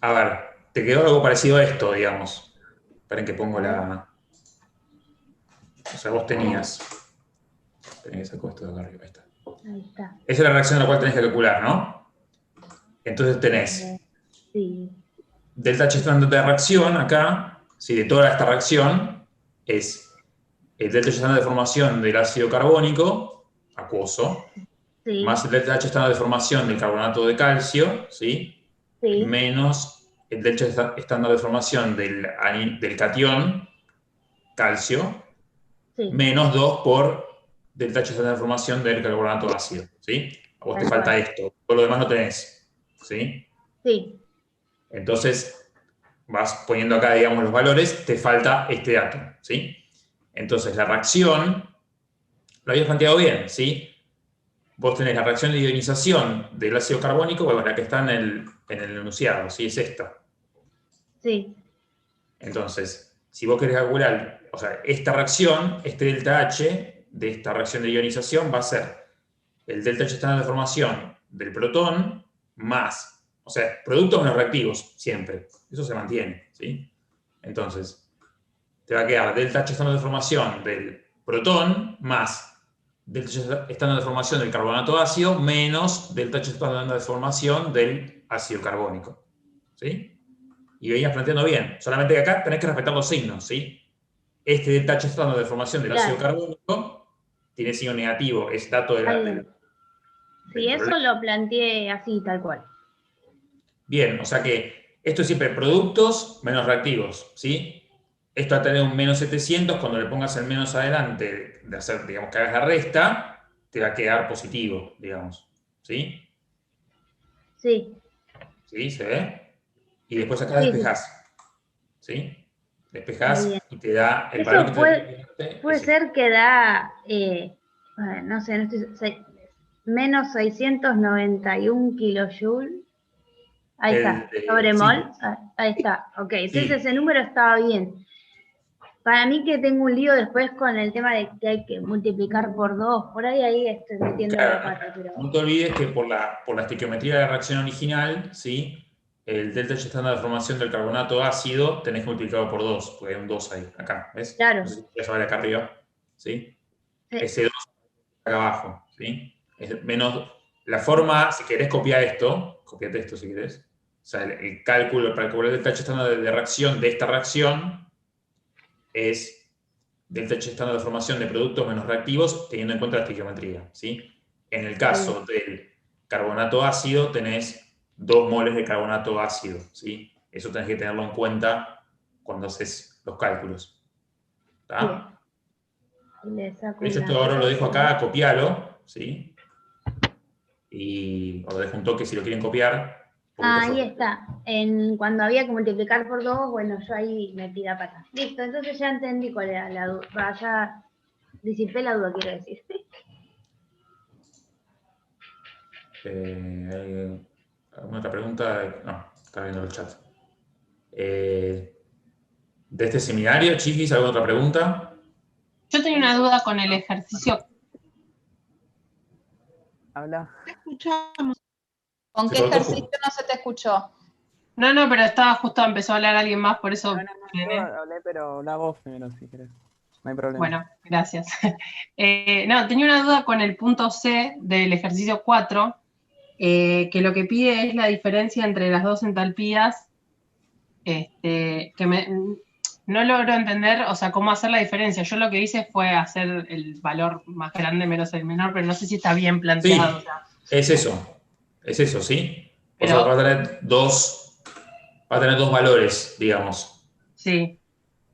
A ver, te quedó algo parecido a esto, digamos. Esperen que pongo la... O sea, vos tenías... Esperen que saco esto de acá arriba, ahí está. Ahí está. Esa es la reacción a la cual tenés que calcular, ¿no? Entonces tenés... Sí. Delta H estándar de reacción acá, si de toda esta reacción, es el delta H estándar de formación del ácido carbónico, acuoso, más el delta H estándar de formación del carbonato de calcio, ¿sí? Menos el delta estándar de formación del catión, calcio, menos 2 por delta H estándar de formación del carbonato ácido, ¿sí? A vos te falta esto, todo lo demás no tenés, ¿sí? Sí. Entonces, vas poniendo acá, digamos, los valores, te falta este dato, ¿sí? Entonces, la reacción, lo habías planteado bien, ¿sí? Vos tenés la reacción de ionización del ácido carbónico, bueno, la que está en el enunciado, ¿sí? Es esta. Sí. Entonces, si vos querés calcular, o sea, esta reacción, este delta H de esta reacción de ionización va a ser el delta H estándar de formación del protón más, o O sea, productos menos reactivos, siempre. Eso se mantiene, ¿sí? Entonces, te va a quedar delta H estándar de formación del protón más delta H estándar de formación del carbonato ácido menos delta H estándar de formación del ácido carbónico. ¿Sí? Y venías planteando bien. Solamente que acá tenés que respetar los signos, ¿sí? Este delta H estándar de formación del ácido carbónico tiene signo negativo, es dato de la... Sí, eso lo planteé así, tal cual. Bien, o sea que esto es siempre productos menos reactivos, ¿sí? Esto va a tener un menos 700, cuando le pongas el menos adelante, de hacer, digamos, que hagas la resta, te va a quedar positivo, digamos, ¿sí? Sí. ¿Sí? ¿Se ve? Y después acá despejás, ¿sí? Despejás y te da el valor que puede ser que da, no sé, menos 691 kilojoules. Ahí está, sobre mol. Ahí está, ok. Entonces ese número estaba bien. Para mí que tengo un lío después con el tema de que hay que multiplicar por 2. Por ahí estoy metiendo la pata. Pero... No te olvides que por la estequiometría de la reacción original, ¿sí? El delta H estándar de formación del carbonato ácido tenés que multiplicarlo por 2, porque hay un 2 ahí, acá, ¿ves? Claro. No sé si quieres llevar acá arriba, ¿sí? Ese 2 acá abajo, ¿sí? Es menos, la forma, si querés copiar esto, copiate esto si querés. O sea, el cálculo para calcular el delta H estándar de reacción de esta reacción es delta H estándar de formación de productos menos reactivos teniendo en cuenta la estequiometría, ¿sí? En el caso del carbonato ácido tenés 2 moles de carbonato ácido, ¿sí? Eso tenés que tenerlo en cuenta cuando haces los cálculos. ¿Está? Esto ahora lo dejo acá, copialo, ¿sí? Y os dejo un toque si lo quieren copiar. Ahí está. Cuando había que multiplicar por 2, bueno, yo ahí metí la pata. Listo, entonces ya entendí cuál era la duda. Ya disipé la duda, quiero decir. ¿Alguna otra pregunta? No, está viendo el chat. De este seminario, chiquis, ¿alguna otra pregunta? Yo tenía una duda con el ejercicio. Habla. Te escuchamos. ¿Con qué ejercicio no se te escuchó? No, pero estaba justo, empezó a hablar alguien más, por eso... Yo hablé, pero habla vos primero si querés. No hay problema. Bueno, gracias. No, tenía una duda con el punto C del ejercicio 4, que lo que pide es la diferencia entre las dos entalpías, no logro entender, o sea, cómo hacer la diferencia. Yo lo que hice fue hacer el valor más grande menos el menor, pero no sé si está bien planteado. Sí, es eso, ¿sí? O sea, va a tener dos valores, digamos. Sí.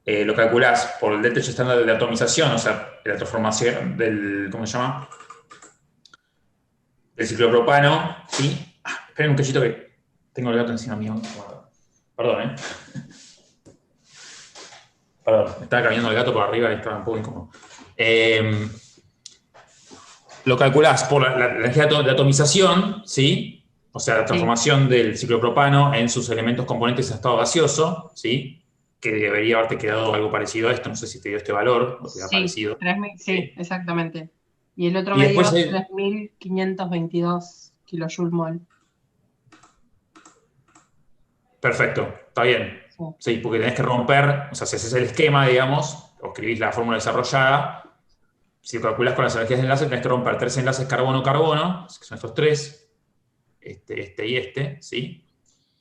Lo calculás por el delta H estándar de atomización, o sea, la transformación del, ¿cómo se llama? Del ciclopropano, ¿sí? Esperen un cachito que tengo el gato encima mío. Perdón, Perdón, me estaba caminando el gato por arriba y estaba un poco incómodo. Lo calculás por la energía de atomización, ¿sí? O sea, la transformación del ciclopropano en sus elementos componentes en estado gaseoso, ¿sí? Que debería haberte quedado algo parecido a esto, no sé si te dio este valor, o te ha parecido. 3000, sí, exactamente. Y el otro me dio 3.522 kilojoules mol. Perfecto, está bien. Sí, porque tenés que romper, o sea, si haces el esquema, digamos, o escribís la fórmula desarrollada, si calculás con las energías de enlace, tenés que romper 3 enlaces carbono-carbono, que son estos 3, este y este, ¿sí?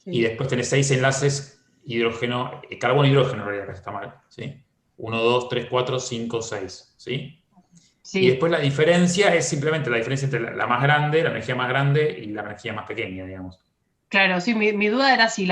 Y después tenés 6 enlaces hidrógeno, carbono-hidrógeno, en realidad, que está mal, ¿sí? 1, 2, 3, 4, 5, 6, ¿sí? Y después la diferencia es simplemente la diferencia entre la más grande, la energía más grande y la energía más pequeña, digamos. Claro, sí, mi duda era si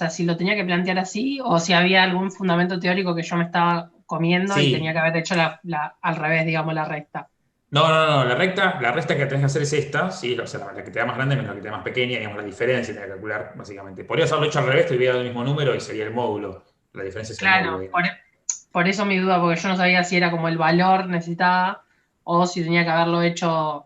si lo tenía que plantear así o si había algún fundamento teórico que yo me estaba comiendo y tenía que haber hecho al revés, digamos, la recta. No, la resta que tenés que hacer es esta, ¿sí? O sea, la que te da más grande menos la que te da más pequeña, digamos, la diferencia tenés que calcular, básicamente. Podrías haberlo hecho al revés, te hubiera dado el mismo número y sería el módulo. La diferencia es el módulo. Claro, por eso mi duda, porque yo no sabía si era como el valor necesitado o si tenía que haberlo hecho...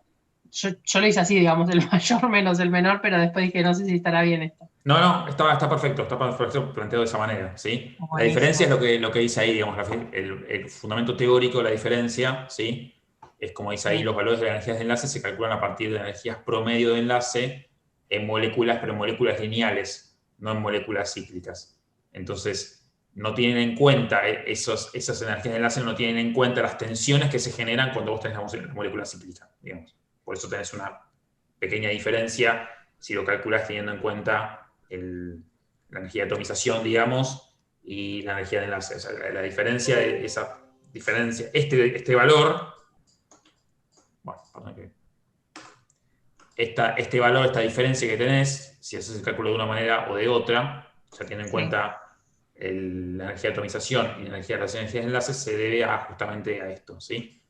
Yo lo hice así, digamos, el mayor menos el menor, pero después dije, no sé si estará bien esto. No, está perfecto planteado de esa manera, ¿sí? Buenísimo. La diferencia es lo que dice ahí, digamos, el fundamento teórico de la diferencia, ¿sí? Es como dice ahí, los valores de las energías de enlace se calculan a partir de energías promedio de enlace en moléculas, pero en moléculas lineales, no en moléculas cíclicas. Entonces, no tienen en cuenta esas energías de enlace, no tienen en cuenta las tensiones que se generan cuando vos tenés la molécula cíclica, digamos. Por eso tenés una pequeña diferencia si lo calculás teniendo en cuenta la energía de atomización, digamos, y la energía de enlace. O sea, la diferencia, esa diferencia, este valor, bueno, perdón que... Este valor, esta diferencia que tenés, si haces el cálculo de una manera o de otra, o sea, teniendo en cuenta la energía de atomización y la energía de las energías de enlace, se debe justamente a esto, ¿sí?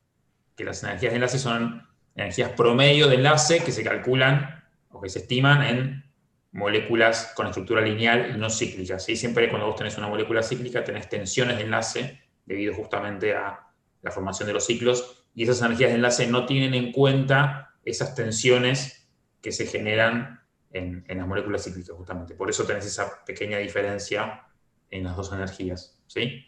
Que las energías de enlace son energías promedio de enlace que se calculan o que se estiman en moléculas con estructura lineal y no cíclicas, ¿sí? Siempre cuando vos tenés una molécula cíclica tenés tensiones de enlace debido justamente a la formación de los ciclos, y esas energías de enlace no tienen en cuenta esas tensiones que se generan en las moléculas cíclicas, justamente. Por eso tenés esa pequeña diferencia en las dos energías, ¿sí?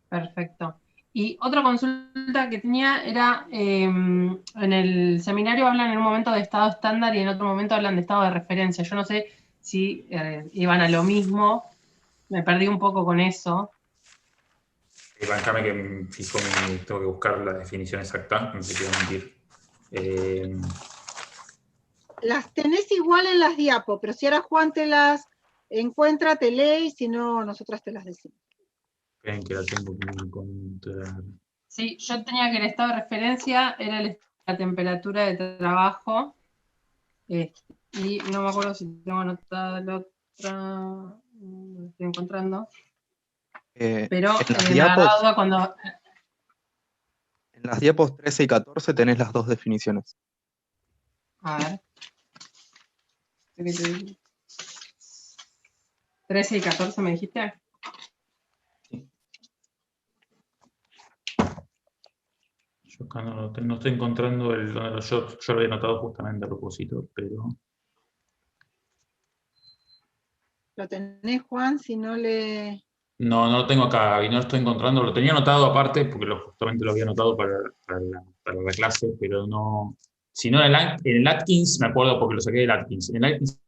Perfecto. Y otra consulta que tenía era, en el seminario hablan en un momento de estado estándar y en otro momento hablan de estado de referencia. Yo no sé si iban a lo mismo, me perdí un poco con eso. Bancame que fijo, tengo que buscar la definición exacta, no sé qué mentir. Las tenés igual en las diapos, pero si ahora Juan te las encuentra, te lee, y si no, nosotras te las decimos. Esperen que la tengo que encontrar. Sí, yo tenía que el estado de referencia era la temperatura de trabajo, y no me acuerdo si tengo anotada la otra, no lo estoy encontrando. Pero me agarraba duda cuando... En las diapos 13 y 14 tenés las dos definiciones. A ver. 13 y 14 me dijiste. Yo acá no estoy encontrando yo lo había notado justamente a propósito, pero... ¿Lo tenés, Juan? Si no le... No lo tengo acá, Gaby, no lo estoy encontrando. Lo tenía anotado aparte, porque justamente lo había anotado para la clase, pero no... Si no, en el Atkins, me acuerdo porque lo saqué del Atkins. En el Atkins